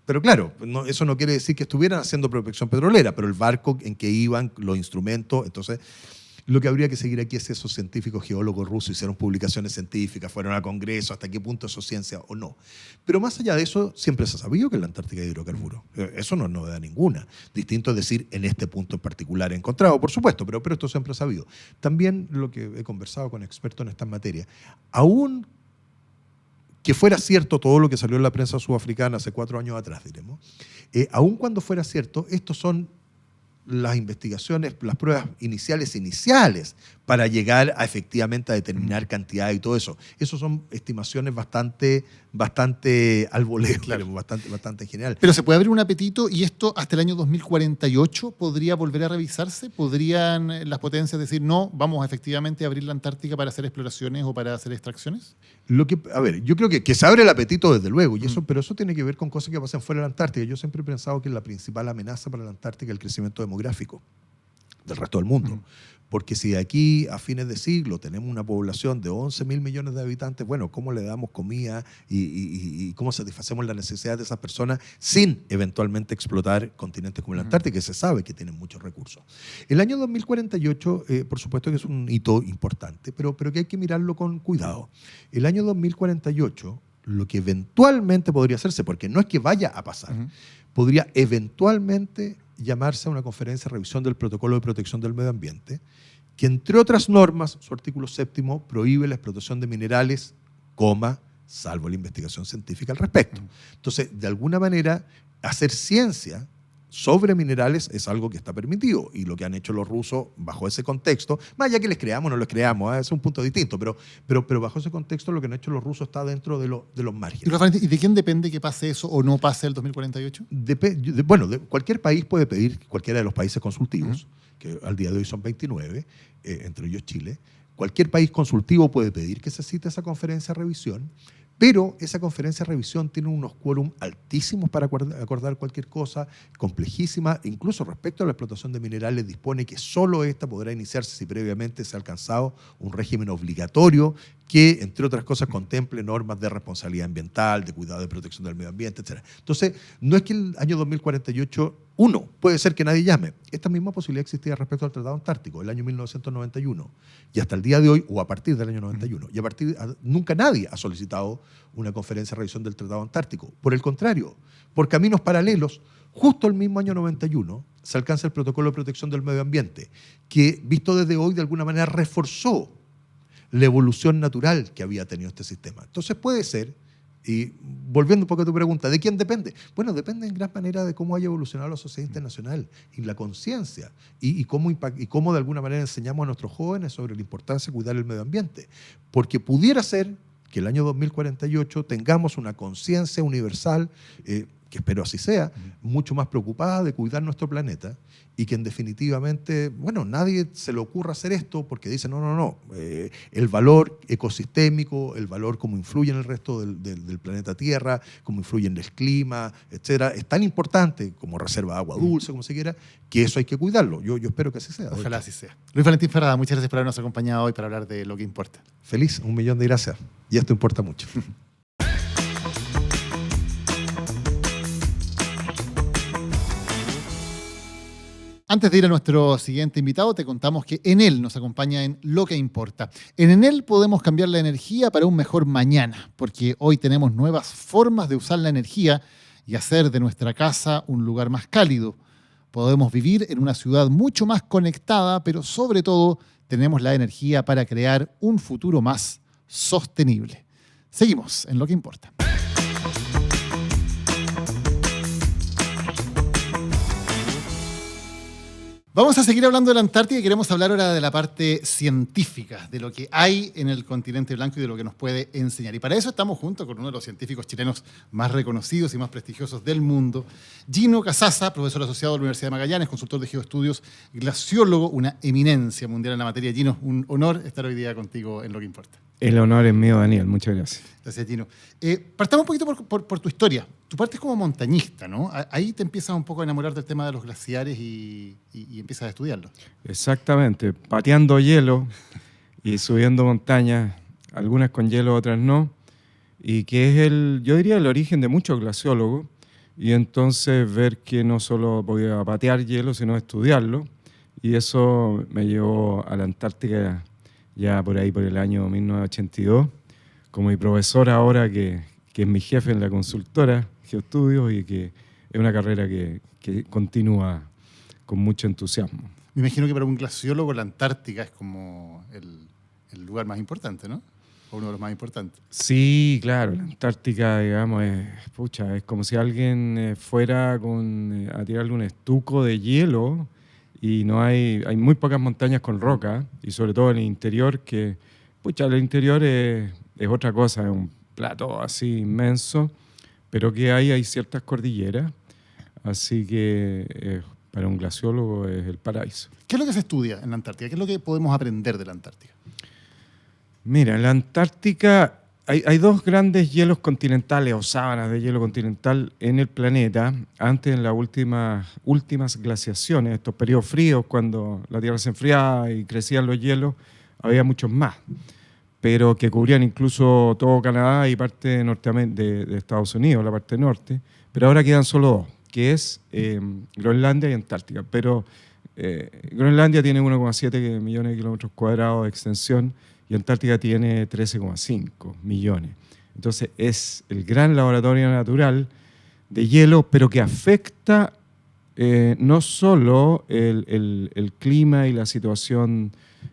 pero claro, eso no quiere decir que estuvieran haciendo prospección petrolera, pero el barco en que iban, los instrumentos, entonces lo que habría que seguir aquí es si esos científicos geólogos rusos hicieron publicaciones científicas, fueron a congreso, hasta qué punto eso es ciencia o no. Pero más allá de eso, siempre se ha sabido que en la Antártica hay hidrocarburos. Eso no es novedad ninguna. Distinto es decir, en este punto en particular encontrado, por supuesto, pero esto siempre se ha sabido. También lo que he conversado con expertos en estas materias, aún que fuera cierto todo lo que salió en la prensa sudafricana hace 4 años atrás, diremos, aun cuando fuera cierto, estos son las investigaciones, las pruebas iniciales para llegar a efectivamente a determinar cantidad y todo eso. Esas son estimaciones bastante al voleo, claro. bastante general. Pero se puede abrir un apetito y esto hasta el año 2048 podría volver a revisarse. ¿Podrían las potencias decir, no, vamos efectivamente a abrir la Antártica para hacer exploraciones o para hacer extracciones? Yo creo que se abre el apetito desde luego, pero eso tiene que ver con cosas que pasan fuera de la Antártica. Yo siempre he pensado que la principal amenaza para la Antártica es el crecimiento demográfico del resto del mundo. Porque si de aquí a fines de siglo tenemos una población de 11.000 millones de habitantes, bueno, ¿cómo le damos comida y cómo satisfacemos las necesidades de esas personas sin eventualmente explotar continentes como la Antártica, que se sabe que tienen muchos recursos? El año 2048, por supuesto que es un hito importante, pero que hay que mirarlo con cuidado. El año 2048, lo que eventualmente podría hacerse, porque no es que vaya a pasar, podría eventualmente llamarse a una conferencia de revisión del Protocolo de Protección del Medio Ambiente, que entre otras normas, su artículo 7 prohíbe la explotación de minerales, salvo la investigación científica al respecto. Entonces, de alguna manera, hacer ciencia sobre minerales es algo que está permitido, y lo que han hecho los rusos bajo ese contexto, más allá que les creamos o no les creamos, es un punto distinto, pero bajo ese contexto lo que han hecho los rusos está dentro de los márgenes. ¿Y de quién depende que pase eso o no pase el 2048? Cualquier país puede pedir, cualquiera de los países consultivos, que al día de hoy son 29, entre ellos Chile, cualquier país consultivo puede pedir que se cite esa conferencia de revisión. Pero esa conferencia de revisión tiene unos quórum altísimos para acordar cualquier cosa, complejísima. Incluso respecto a la explotación de minerales, dispone que solo esta podrá iniciarse si previamente se ha alcanzado un régimen obligatorio que, entre otras cosas, contemple normas de responsabilidad ambiental, de cuidado de protección del medio ambiente, etc. Entonces, no es que el año 2048, puede ser que nadie llame. Esta misma posibilidad existía respecto al Tratado Antártico, el año 1991, y hasta el día de hoy, o a partir del año 91. Y nunca nadie ha solicitado una conferencia de revisión del Tratado Antártico. Por el contrario, por caminos paralelos, justo el mismo año 91 se alcanza el Protocolo de Protección del Medio Ambiente, que, visto desde hoy, de alguna manera reforzó la evolución natural que había tenido este sistema. Entonces puede ser, y volviendo un poco a tu pregunta, ¿de quién depende? Bueno, depende en gran manera de cómo haya evolucionado la sociedad internacional y la conciencia y cómo de alguna manera enseñamos a nuestros jóvenes sobre la importancia de cuidar el medio ambiente. Porque pudiera ser que el año 2048 tengamos una conciencia universal, que espero así sea, mucho más preocupada de cuidar nuestro planeta, y que definitivamente, nadie se le ocurra hacer esto porque dice, no, el valor ecosistémico, el valor cómo influye en el resto del planeta Tierra, cómo influye en el clima, etcétera, es tan importante como reserva de agua dulce, como se quiera, que eso hay que cuidarlo. Yo espero que así sea. Ojalá así sea. Luis Valentín Ferrada, muchas gracias por habernos acompañado hoy para hablar de lo que importa. Feliz, 1.000.000 de gracias. Y esto importa mucho. Antes de ir a nuestro siguiente invitado, te contamos que Enel nos acompaña en Lo que Importa. En Enel podemos cambiar la energía para un mejor mañana, porque hoy tenemos nuevas formas de usar la energía y hacer de nuestra casa un lugar más cálido. Podemos vivir en una ciudad mucho más conectada, pero sobre todo tenemos la energía para crear un futuro más sostenible. Seguimos en Lo que Importa. Vamos a seguir hablando de la Antártida y queremos hablar ahora de la parte científica, de lo que hay en el continente blanco y de lo que nos puede enseñar. Y para eso estamos juntos con uno de los científicos chilenos más reconocidos y más prestigiosos del mundo, Gino Casasa, profesor asociado de la Universidad de Magallanes, consultor de geoestudios, glaciólogo, una eminencia mundial en la materia. Gino, un honor estar hoy día contigo en Lo que Importa. El honor es mío, Daniel. Muchas gracias. Gracias, Gino. Partamos un poquito por tu historia. Tu parte es como montañista, ¿no? Ahí te empiezas un poco a enamorar del tema de los glaciares y empiezas a estudiarlo. Exactamente. Pateando hielo y subiendo montañas, algunas con hielo, otras no. Y que es yo diría, el origen de muchos glaciólogos. Y entonces ver que no solo podía patear hielo, sino estudiarlo. Y eso me llevó a la Antártica ya por ahí, por el año 1982, como mi profesor ahora, que es mi jefe en la consultora Geoestudios y que es una carrera que continúa con mucho entusiasmo. Me imagino que para un glaciólogo la Antártica es como el lugar más importante, ¿no? O uno de los más importantes. Sí, claro, la Antártica, digamos, es como si alguien fuera a tirarle un estuco de hielo. Y hay muy pocas montañas con roca, y sobre todo en el interior, que, el interior es otra cosa, es un plato así inmenso, pero que hay ciertas cordilleras, así que para un glaciólogo es el paraíso. ¿Qué es lo que se estudia en la Antártica? ¿Qué es lo que podemos aprender de la Antártica? Mira, en la Antártica hay dos grandes hielos continentales o sábanas de hielo continental en el planeta. Antes, en las últimas glaciaciones, estos periodos fríos, cuando la Tierra se enfriaba y crecían los hielos, había muchos más, pero que cubrían incluso todo Canadá y parte de Estados Unidos, la parte norte. Pero ahora quedan solo dos, que es Groenlandia y Antártica. Pero Groenlandia tiene 1,7 millones de kilómetros cuadrados de extensión, y Antártica tiene 13,5 millones. Entonces es el gran laboratorio natural de hielo, pero que afecta no solo el clima y la situación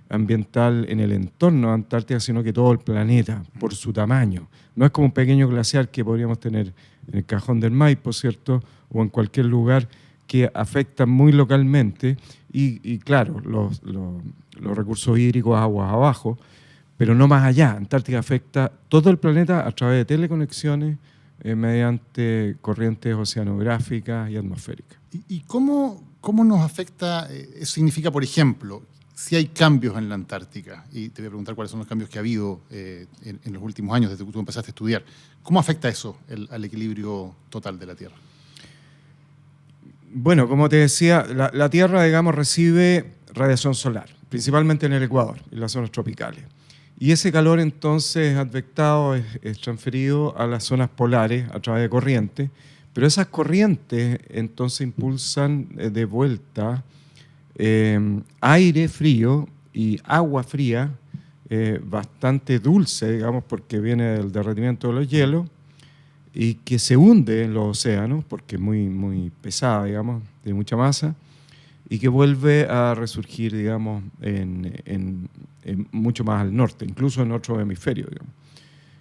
ambiental en el entorno de Antártica, sino que todo el planeta, por su tamaño. No es como un pequeño glaciar que podríamos tener en el Cajón del Maipo, ¿cierto? O en cualquier lugar, que afecta muy localmente. Y claro, los recursos hídricos, aguas abajo, pero no más allá. Antártica afecta todo el planeta a través de teleconexiones mediante corrientes oceanográficas y atmosféricas. ¿Y cómo nos afecta? Eso significa, por ejemplo, si hay cambios en la Antártica, y te voy a preguntar cuáles son los cambios que ha habido en los últimos años desde que tú empezaste a estudiar. ¿Cómo afecta eso al equilibrio total de la Tierra? Bueno, como te decía, la Tierra, digamos, recibe radiación solar, principalmente en el Ecuador, en las zonas tropicales. Y ese calor entonces advectado es transferido a las zonas polares a través de corrientes, pero esas corrientes entonces impulsan de vuelta aire frío y agua fría, bastante dulce, digamos, porque viene del derretimiento de los hielos, y que se hunde en los océanos, porque es muy, muy pesada, digamos, tiene mucha masa, y que vuelve a resurgir, digamos, en mucho más al norte, incluso en otro hemisferio, digamos.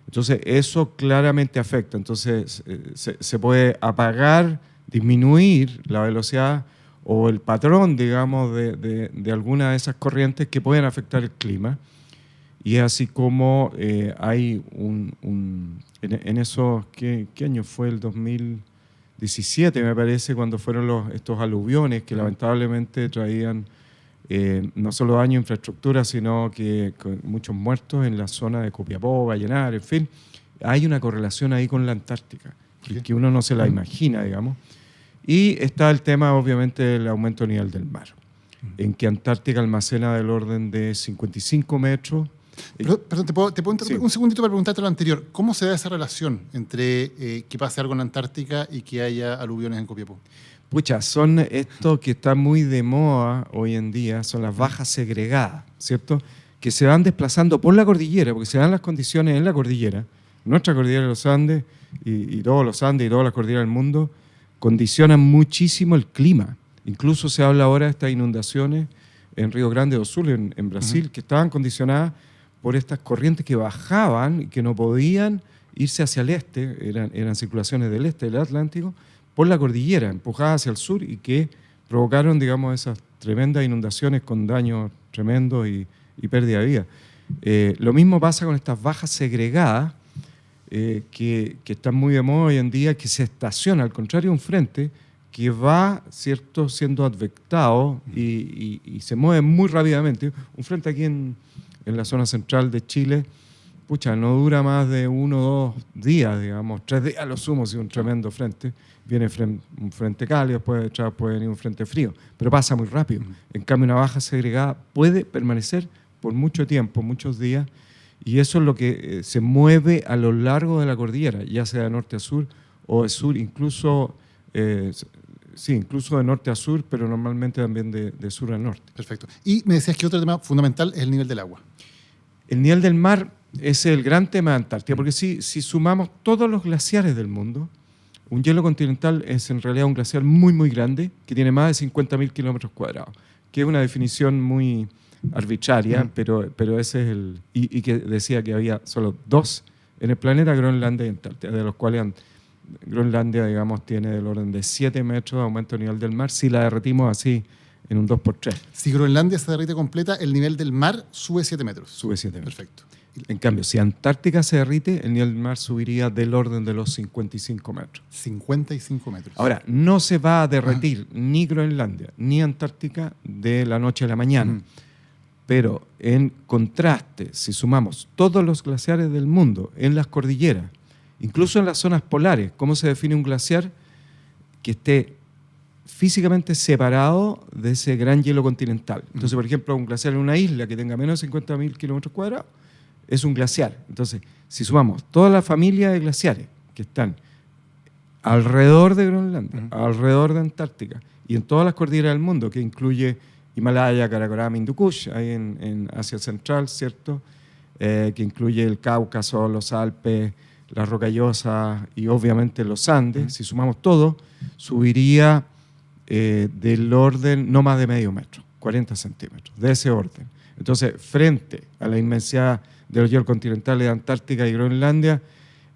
Entonces, eso claramente afecta. Entonces, se puede apagar, disminuir la velocidad o el patrón, digamos, de alguna de esas corrientes que pueden afectar el clima. Y es así como hay en esos, ¿qué año fue? El 2017, me parece, cuando fueron estos aluviones que lamentablemente traían no solo daño a infraestructura, sino que con muchos muertos en la zona de Copiapó, Vallenar, en fin. Hay una correlación ahí con la Antártica, que uno no se la imagina, digamos. Y está el tema, obviamente, del aumento del nivel del mar, en que Antártica almacena del orden de 55 metros. Perdón, ¿te puedo interrumpir un segundito para preguntarte lo anterior? ¿Cómo se da esa relación entre que pase algo en la Antártica y que haya aluviones en Copiapó? Pucha, son esto que está muy de moda hoy en día, son las bajas segregadas, ¿cierto? Que se van desplazando por la cordillera, porque se dan las condiciones en la cordillera, nuestra cordillera de los Andes y todos los Andes y todas las cordilleras del mundo condicionan muchísimo el clima. Incluso se habla ahora de estas inundaciones en Río Grande do Sul, en Brasil, que estaban condicionadas por estas corrientes que bajaban y que no podían irse hacia el este, eran circulaciones del este del Atlántico, por la cordillera, empujadas hacia el sur y que provocaron, digamos, esas tremendas inundaciones con daños tremendos y pérdida de vida. Lo mismo pasa con estas bajas segregadas que están muy de moda hoy en día, que se estaciona, al contrario, un frente que va, ¿cierto?, siendo advectado y se mueve muy rápidamente. Un frente aquí en la zona central de Chile, pucha, no dura más de 1 o 2 días, digamos, 3 días a lo sumo, si un tremendo frente. Viene un frente cálido, puede venir un frente frío, pero pasa muy rápido. En cambio, una baja segregada puede permanecer por mucho tiempo, muchos días, y eso es lo que se mueve a lo largo de la cordillera, ya sea de norte a sur o de sur, incluso de norte a sur, pero normalmente también de sur a norte. Perfecto. Y me decías que otro tema fundamental es el nivel del agua. El nivel del mar es el gran tema de Antártida, porque si sumamos todos los glaciares del mundo, un hielo continental es en realidad un glaciar muy, muy grande, que tiene más de 50.000 kilómetros cuadrados, que es una definición muy arbitraria, pero ese es el... Y que decía que había solo 2 en el planeta, Groenlandia y Antártida, de los cuales Groenlandia, digamos, tiene del orden de 7 metros de aumento del nivel del mar, si la derretimos así en un 2x3. Si Groenlandia se derrite completa, el nivel del mar sube 7 metros. Sube 7 metros. Perfecto. En cambio, si Antártica se derrite, el nivel del mar subiría del orden de los 55 metros. 55 metros. Ahora, no se va a derretir ni Groenlandia ni Antártica de la noche a la mañana. Pero en contraste, si sumamos todos los glaciares del mundo en las cordilleras, incluso en las zonas polares, ¿cómo se define un glaciar? Que esté físicamente separado de ese gran hielo continental. Entonces, por ejemplo, un glaciar en una isla que tenga menos de 50.000 kilómetros cuadrados es un glaciar. Entonces, si sumamos toda la familia de glaciares que están alrededor de Groenlandia, alrededor de Antártica y en todas las cordilleras del mundo, que incluye Himalaya, Karakoram, Hindu Kush, ahí en Asia Central, ¿cierto? Que incluye el Cáucaso, los Alpes, las Rocallosas y obviamente los Andes. Si sumamos todo, subiría del orden no más de medio metro, 40 centímetros, de ese orden. Entonces, frente a la inmensidad de los hielos continentales de Antártica y Groenlandia,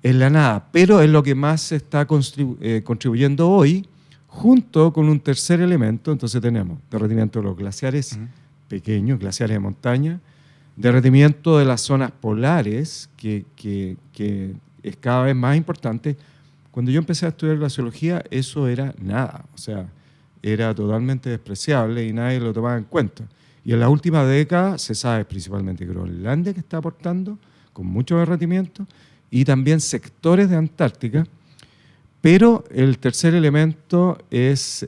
es la nada, pero es lo que más se está contribuyendo hoy, junto con un tercer elemento. Entonces tenemos derretimiento de los glaciares pequeños, glaciares de montaña, derretimiento de las zonas polares, que es cada vez más importante. Cuando yo empecé a estudiar glaciología, eso era nada, o sea, era totalmente despreciable y nadie lo tomaba en cuenta. Y en la última década se sabe principalmente Groenlandia, que está aportando con mucho derretimiento, y también sectores de Antártica. Pero el tercer elemento es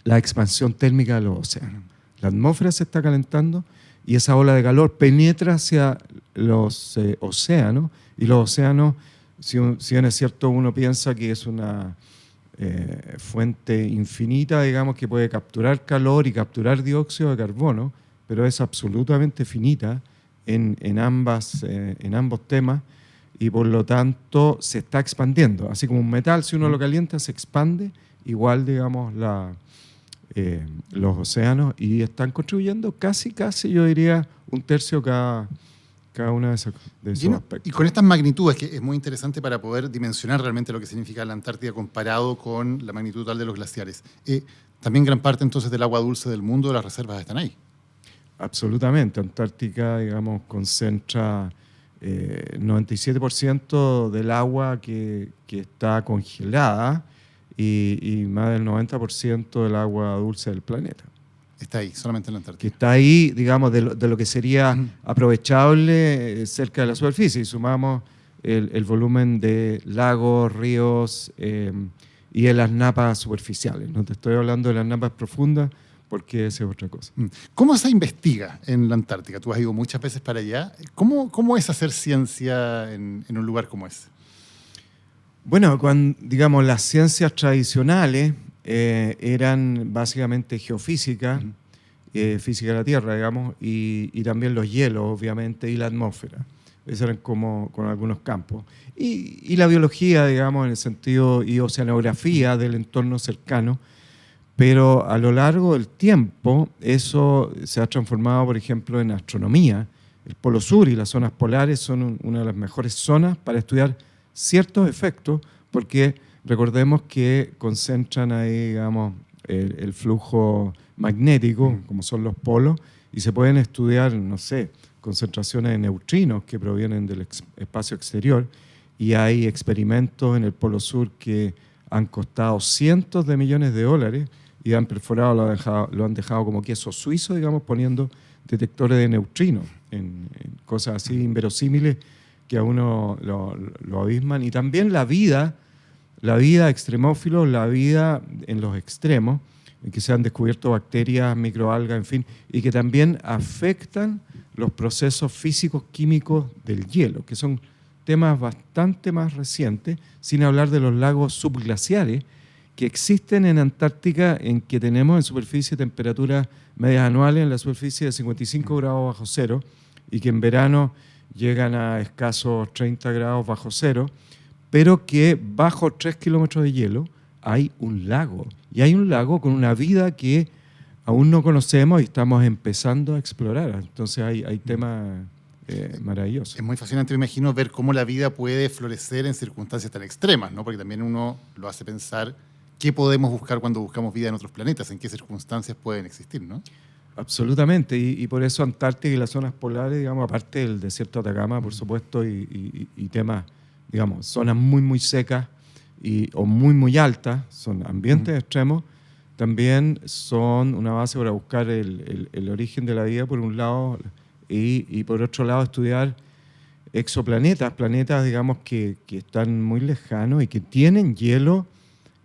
la expansión térmica de los océanos. La atmósfera se está calentando y esa ola de calor penetra hacia los océanos, y los océanos, si bien es cierto, uno piensa que es una fuente infinita, digamos, que puede capturar calor y capturar dióxido de carbono, pero es absolutamente finita en ambos temas, y por lo tanto se está expandiendo. Así como un metal, si uno lo calienta, se expande, igual, digamos, los océanos, y están contribuyendo casi, yo diría, 1/3 cada una de esos aspectos. Y con estas magnitudes, que es muy interesante para poder dimensionar realmente lo que significa la Antártida comparado con la magnitud total de los glaciares, también gran parte entonces del agua dulce del mundo, las reservas están ahí. Absolutamente. Antártica, digamos, concentra 97% del agua que está congelada y más del 90% del agua dulce del planeta. Está ahí, solamente en la Antártida. Que está ahí, digamos, de lo que sería aprovechable cerca de la superficie. Y sumamos el volumen de lagos, ríos y de las napas superficiales. No te estoy hablando de las napas profundas, porque esa es otra cosa. ¿Cómo se investiga en la Antártica? Tú has ido muchas veces para allá. ¿Cómo es hacer ciencia en un lugar como ese? Bueno, digamos, las ciencias tradicionales eran básicamente geofísica, física de la Tierra, digamos, y también los hielos, obviamente, y la atmósfera. Esos eran como con algunos campos. Y la biología, digamos, en el sentido, y oceanografía del entorno cercano. Pero a lo largo del tiempo, eso se ha transformado, por ejemplo, en astronomía. El Polo Sur y las zonas polares son una de las mejores zonas para estudiar ciertos efectos, porque recordemos que concentran ahí, digamos, el flujo magnético, como son los polos, y se pueden estudiar, no sé, concentraciones de neutrinos que provienen del espacio exterior, y hay experimentos en el Polo Sur que han costado cientos de millones de dólares y han perforado, lo han dejado como queso suizo, digamos, poniendo detectores de neutrinos en cosas así inverosímiles que a uno lo abisman. Y también la vida extremófilos, la vida en los extremos, en que se han descubierto bacterias, microalgas, en fin, y que también afectan los procesos físicos químicos del hielo, que son temas bastante más recientes, sin hablar de los lagos subglaciares que existen en Antártica, en que tenemos en superficie temperaturas medias anuales en la superficie de 55 grados bajo cero y que en verano llegan a escasos 30 grados bajo cero, pero que bajo 3 kilómetros de hielo hay un lago. Y hay un lago con una vida que aún no conocemos y estamos empezando a explorar. Entonces hay temas maravillosos. Es muy fascinante, me imagino, ver cómo la vida puede florecer en circunstancias tan extremas, ¿no? Porque también uno lo hace pensar qué podemos buscar cuando buscamos vida en otros planetas, en qué circunstancias pueden existir, ¿no? Absolutamente, y por eso Antártica y las zonas polares, digamos, aparte del desierto de Atacama, por supuesto, y temas, digamos, zonas muy, muy secas o muy, muy altas, son ambientes extremos, también son una base para buscar el origen de la vida, por un lado, y por otro lado estudiar exoplanetas, planetas, digamos, que están muy lejanos y que tienen hielo,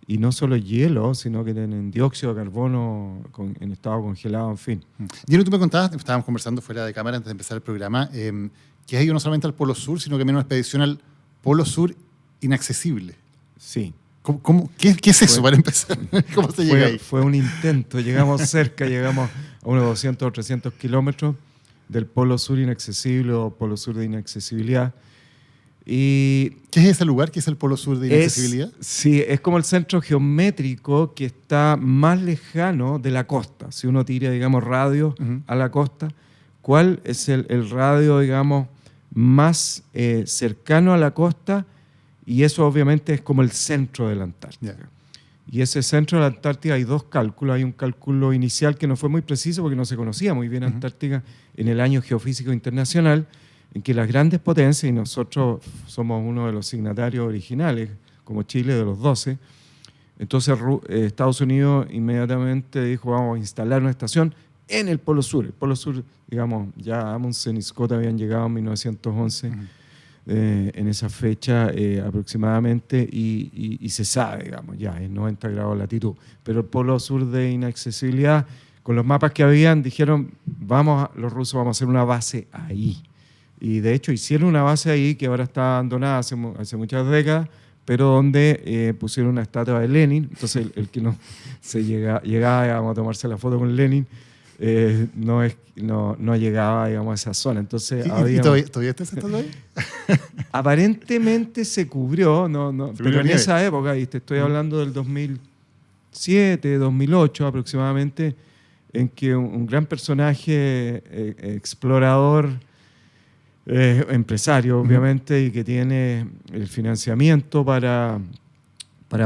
y no solo hielo, sino que tienen dióxido de carbono en estado congelado, en fin. Diego, tú me contabas, estábamos conversando fuera de cámara antes de empezar el programa, que has ido no solamente al Polo Sur, sino que también una expedición al Polo Sur inaccesible. Sí. ¿Qué es eso, para empezar? ¿Cómo se llega ahí? Fue un intento, llegamos cerca, llegamos a unos 200 o 300 kilómetros del Polo Sur inaccesible o Polo Sur de inaccesibilidad. Y ¿qué es ese lugar? ¿Qué es el Polo Sur de inaccesibilidad? Sí, es como el centro geométrico que está más lejano de la costa. Si uno tira, digamos, radio a la costa, ¿cuál es el radio, digamos, más cercano a la costa? Y eso obviamente es como el centro de la Antártica. Yeah. Y ese centro de la Antártica hay dos cálculos. Hay un cálculo inicial que no fue muy preciso porque no se conocía muy bien Antártica en el Año Geofísico Internacional, en que las grandes potencias, y nosotros somos uno de los signatarios originales, como Chile, de los 12, entonces Estados Unidos inmediatamente dijo, vamos a instalar una estación en el Polo Sur. El Polo Sur, digamos, ya Amundsen y Scott habían llegado en 1911, en esa fecha aproximadamente, y se sabe, digamos, ya en 90 grados de latitud. Pero el Polo Sur de inaccesibilidad, con los mapas que habían, dijeron, los rusos vamos a hacer una base ahí. Y de hecho hicieron una base ahí que ahora está abandonada hace muchas décadas, pero donde pusieron una estatua de Lenin. Entonces el que no se llegaba a tomarse la foto con Lenin no llegaba, digamos, a esa zona. Entonces, ¿Y todavía está esa estatua ahí? Aparentemente se cubrió, pero en esa época, y te estoy hablando del 2007, 2008 aproximadamente, en que un gran personaje explorador, empresario, obviamente, y que tiene el financiamiento para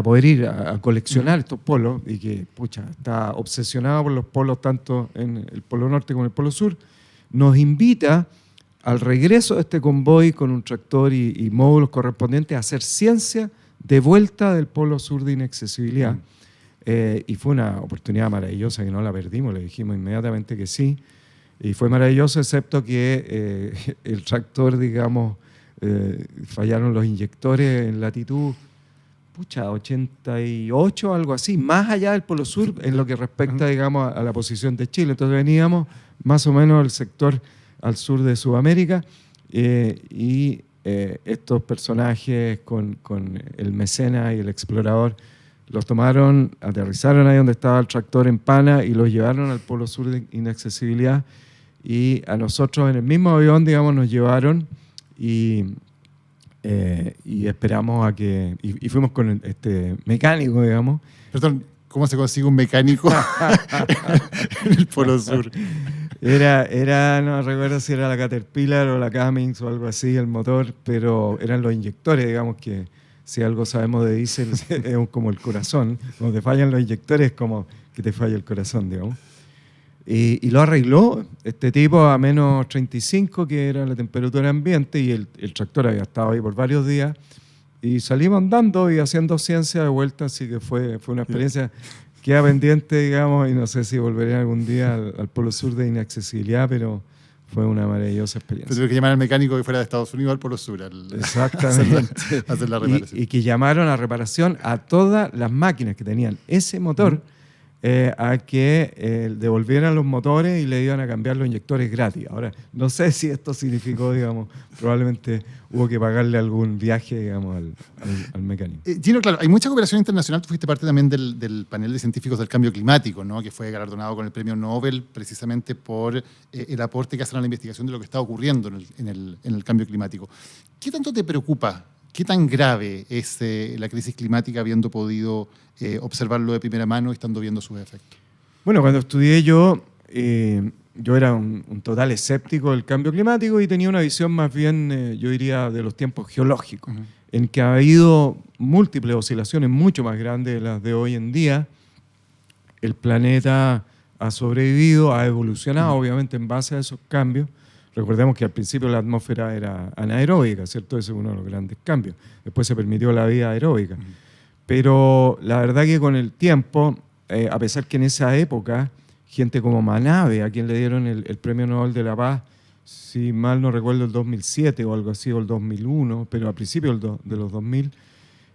poder ir a coleccionar estos polos, y que, está obsesionado por los polos, tanto en el Polo Norte como en el Polo Sur, nos invita al regreso de este convoy con un tractor y módulos correspondientes a hacer ciencia de vuelta del Polo Sur de inaccesibilidad. Y fue una oportunidad maravillosa que no la perdimos, le dijimos inmediatamente que sí. Y fue maravilloso, excepto que el tractor, digamos, fallaron los inyectores en latitud 88, algo así, más allá del Polo Sur en lo que respecta, digamos, a la posición de Chile. Entonces veníamos más o menos del sector al sur de Sudamérica y estos personajes con el mecenas y el explorador los tomaron, aterrizaron ahí donde estaba el tractor en Pana y los llevaron al Polo Sur de inaccesibilidad. Y a nosotros en el mismo avión, digamos, nos llevaron y esperamos a que... Y fuimos con este mecánico, digamos. Perdón, ¿cómo se consigue un mecánico en el Polo Sur? No recuerdo si era la Caterpillar o la Cummins o algo así, el motor, pero eran los inyectores, digamos que si algo sabemos de diésel es como el corazón. Cuando te fallan los inyectores es como que te falla el corazón, digamos. Y lo arregló este tipo a menos 35, que era la temperatura ambiente, y el tractor había estado ahí por varios días. Y salimos andando y haciendo ciencia de vuelta, así que fue una experiencia que queda pendiente, digamos, y no sé si volveré algún día al Polo Sur de inaccesibilidad, pero fue una maravillosa experiencia. Pero tuve que llamar al mecánico que fuera de Estados Unidos al Polo Sur. Exactamente. hacer la reparación. Y que llamaron a reparación a todas las máquinas que tenían ese motor, a que devolvieran los motores y le iban a cambiar los inyectores gratis. Ahora, no sé si esto significó, digamos, probablemente hubo que pagarle algún viaje, digamos, al mecánico. Gino, claro, hay mucha cooperación internacional. Tú fuiste parte también del panel de científicos del cambio climático, ¿no? Que fue galardonado con el premio Nobel precisamente por el aporte que hacen a la investigación de lo que está ocurriendo en el cambio climático. ¿Qué tanto te preocupa? ¿Qué tan grave es la crisis climática habiendo podido observarlo de primera mano y estando viendo sus efectos? Bueno, cuando estudié yo era un total escéptico del cambio climático y tenía una visión más bien, yo diría, de los tiempos geológicos, en que ha habido múltiples oscilaciones mucho más grandes de las de hoy en día. El planeta ha sobrevivido, ha evolucionado, obviamente, en base a esos cambios. Recordemos que al principio la atmósfera era anaeróbica, ¿cierto? Ese es uno de los grandes cambios. Después se permitió la vida aeróbica. Pero la verdad que con el tiempo, a pesar que en esa época, gente como Manabe, a quien le dieron el Premio Nobel de la Paz, si mal no recuerdo, el 2007 o algo así, o el 2001, pero a principios de los 2000,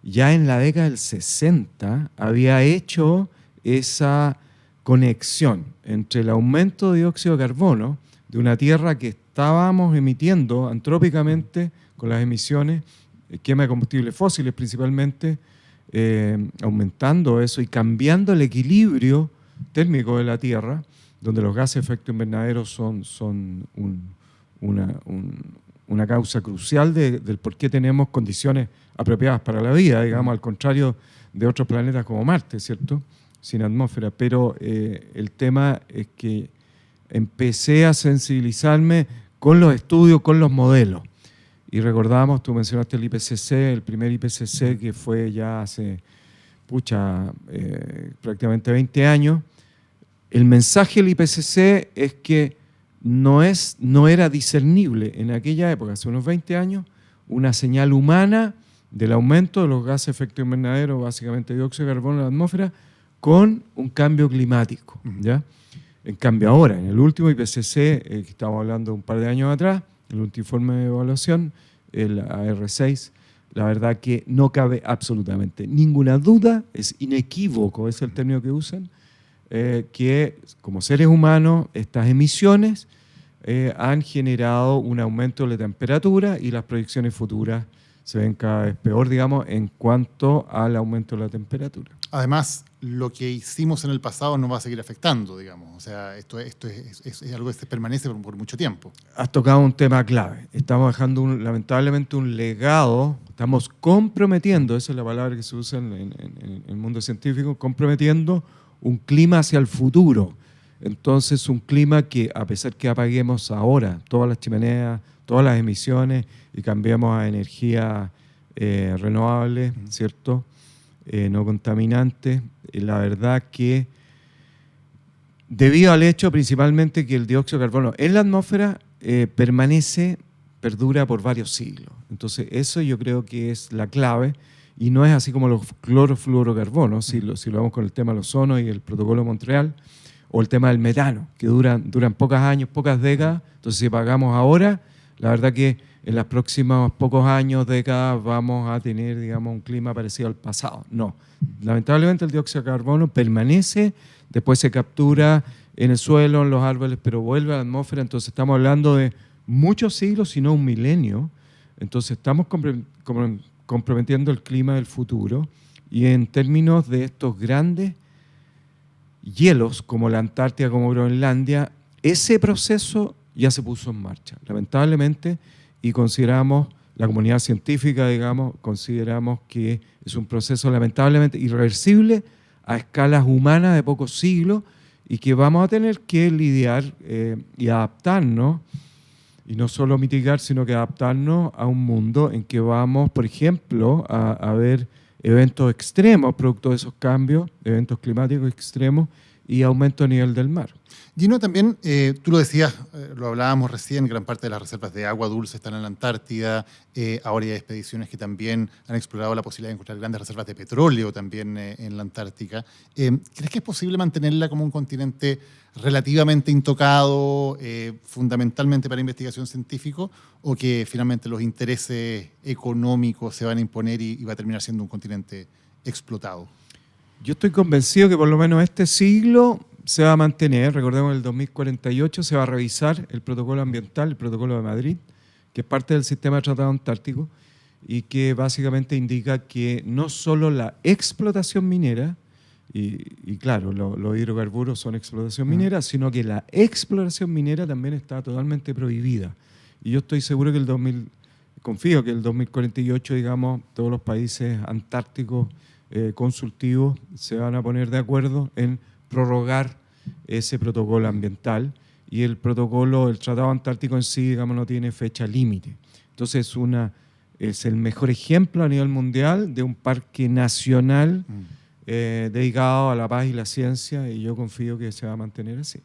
ya en la década del 60 había hecho esa conexión entre el aumento de dióxido de carbono de una Tierra que estábamos emitiendo antrópicamente con las emisiones, quema de combustibles fósiles principalmente, aumentando eso y cambiando el equilibrio térmico de la Tierra, donde los gases de efecto invernadero son una causa crucial del por qué tenemos condiciones apropiadas para la vida, digamos, al contrario de otros planetas como Marte, ¿cierto? Sin atmósfera. Pero el tema es que empecé a sensibilizarme con los estudios, con los modelos. Y recordamos, tú mencionaste el IPCC, el primer IPCC que fue ya hace prácticamente 20 años. El mensaje del IPCC es que no era discernible en aquella época, hace unos 20 años, una señal humana del aumento de los gases de efecto invernadero, básicamente dióxido de carbono en la atmósfera, con un cambio climático, ¿ya? En cambio ahora, en el último IPCC, que estamos hablando un par de años atrás, el último informe de evaluación, el AR6, la verdad que no cabe absolutamente ninguna duda, es inequívoco, es el término que usan, que como seres humanos estas emisiones han generado un aumento de la temperatura y las proyecciones futuras se ven cada vez peor, digamos, en cuanto al aumento de la temperatura. Además, lo que hicimos en el pasado nos va a seguir afectando, digamos. O sea, esto es algo que permanece por mucho tiempo. Has tocado un tema clave. Estamos dejando, lamentablemente, un legado. Estamos comprometiendo, esa es la palabra que se usa en el mundo científico, comprometiendo un clima hacia el futuro. Entonces, un clima que, a pesar que apaguemos ahora todas las chimeneas, todas las emisiones y cambiemos a energía renovable, ¿cierto? No contaminante, la verdad que debido al hecho principalmente que el dióxido de carbono en la atmósfera perdura por varios siglos. Entonces eso yo creo que es la clave y no es así como los clorofluorocarbonos, si lo vemos con el tema del ozono y el protocolo de Montreal, o el tema del metano, que duran pocos años, pocas décadas. Entonces si pagamos ahora, la verdad que en los próximos pocos años, décadas, vamos a tener, digamos, un clima parecido al pasado. No. Lamentablemente el dióxido de carbono permanece, después se captura en el suelo, en los árboles, pero vuelve a la atmósfera. Entonces estamos hablando de muchos siglos, si no un milenio. Entonces estamos comprometiendo el clima del futuro Y en términos de estos grandes hielos, como la Antártida, como Groenlandia, ese proceso ya se puso en marcha, lamentablemente, y consideramos, la comunidad científica, digamos, consideramos que es un proceso lamentablemente irreversible a escalas humanas de pocos siglos y que vamos a tener que lidiar y adaptarnos, y no solo mitigar, sino que adaptarnos a un mundo en que vamos, por ejemplo, a ver eventos extremos producto de esos cambios, eventos climáticos extremos y aumento a nivel del mar. Gino, también, tú lo decías, lo hablábamos recién, gran parte de las reservas de agua dulce están en la Antártida, ahora hay expediciones que también han explorado la posibilidad de encontrar grandes reservas de petróleo también en la Antártica. ¿Crees que es posible mantenerla como un continente relativamente intocado, fundamentalmente para investigación científica, o que finalmente los intereses económicos se van a imponer y va a terminar siendo un continente explotado? Yo estoy convencido que por lo menos este siglo se va a mantener. Recordemos que en el 2048 se va a revisar el protocolo ambiental, el protocolo de Madrid, que es parte del sistema de tratado antártico y que básicamente indica que no solo la explotación minera, y claro, los hidrocarburos son explotación minera, sino que la exploración minera también está totalmente prohibida. Y yo estoy seguro que confío que el 2048, digamos, todos los países antárticos consultivos se van a poner de acuerdo en prorrogar ese protocolo ambiental, y el protocolo, el Tratado Antártico en sí, digamos, no tiene fecha límite. Entonces es el mejor ejemplo a nivel mundial de un parque nacional dedicado a la paz y la ciencia, y yo confío que se va a mantener así.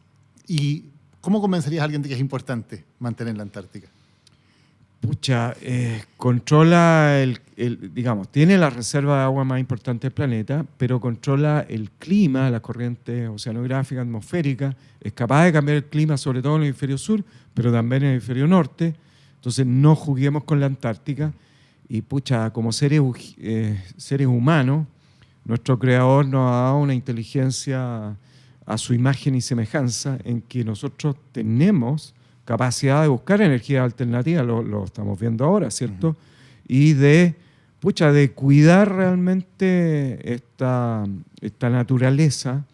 ¿Y cómo convencerías a alguien de que es importante mantener la Antártica? Pucha, controla digamos, tiene la reserva de agua más importante del planeta, pero controla el clima, las corrientes oceanográficas, atmosféricas, es capaz de cambiar el clima, sobre todo en el hemisferio sur, pero también en el hemisferio norte. Entonces no juguemos con la Antártica, y pucha, como seres humanos, nuestro creador nos ha dado una inteligencia a su imagen y semejanza, en que nosotros tenemos capacidad de buscar energía alternativa, lo estamos viendo ahora, ¿cierto? Y de cuidar realmente esta naturaleza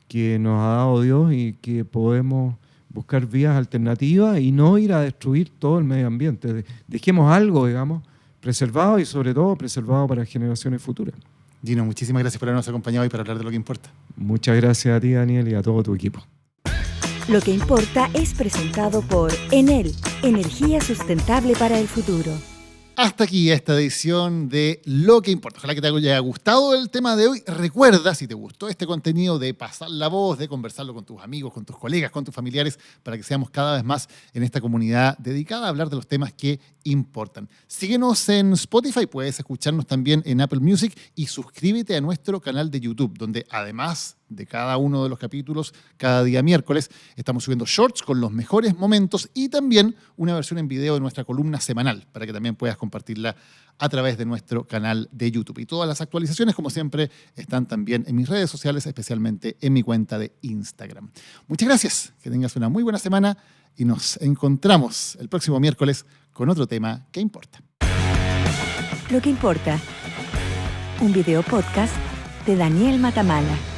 que nos ha dado Dios, y que podemos buscar vías alternativas y no ir a destruir todo el medio ambiente. Dejemos algo, digamos, preservado, y sobre todo preservado para generaciones futuras. Gino, muchísimas gracias por habernos acompañado y para hablar de lo que importa. Muchas gracias a ti, Daniel, y a todo tu equipo. Lo que importa es presentado por Enel, energía sustentable para el futuro. Hasta aquí esta edición de Lo que importa. Ojalá que te haya gustado el tema de hoy. Recuerda, si te gustó este contenido, de pasar la voz, de conversarlo con tus amigos, con tus colegas, con tus familiares, para que seamos cada vez más en esta comunidad dedicada a hablar de los temas que importan. Síguenos en Spotify, puedes escucharnos también en Apple Music, y suscríbete a nuestro canal de YouTube, donde además de cada uno de los capítulos, cada día miércoles, estamos subiendo shorts con los mejores momentos, y también una versión en video de nuestra columna semanal, para que también puedas compartirla a través de nuestro canal de YouTube. Y todas las actualizaciones, como siempre, están también en mis redes sociales, especialmente en mi cuenta de Instagram. Muchas gracias, que tengas una muy buena semana, y nos encontramos el próximo miércoles con otro tema que importa. Lo que importa, un video podcast de Daniel Matamala.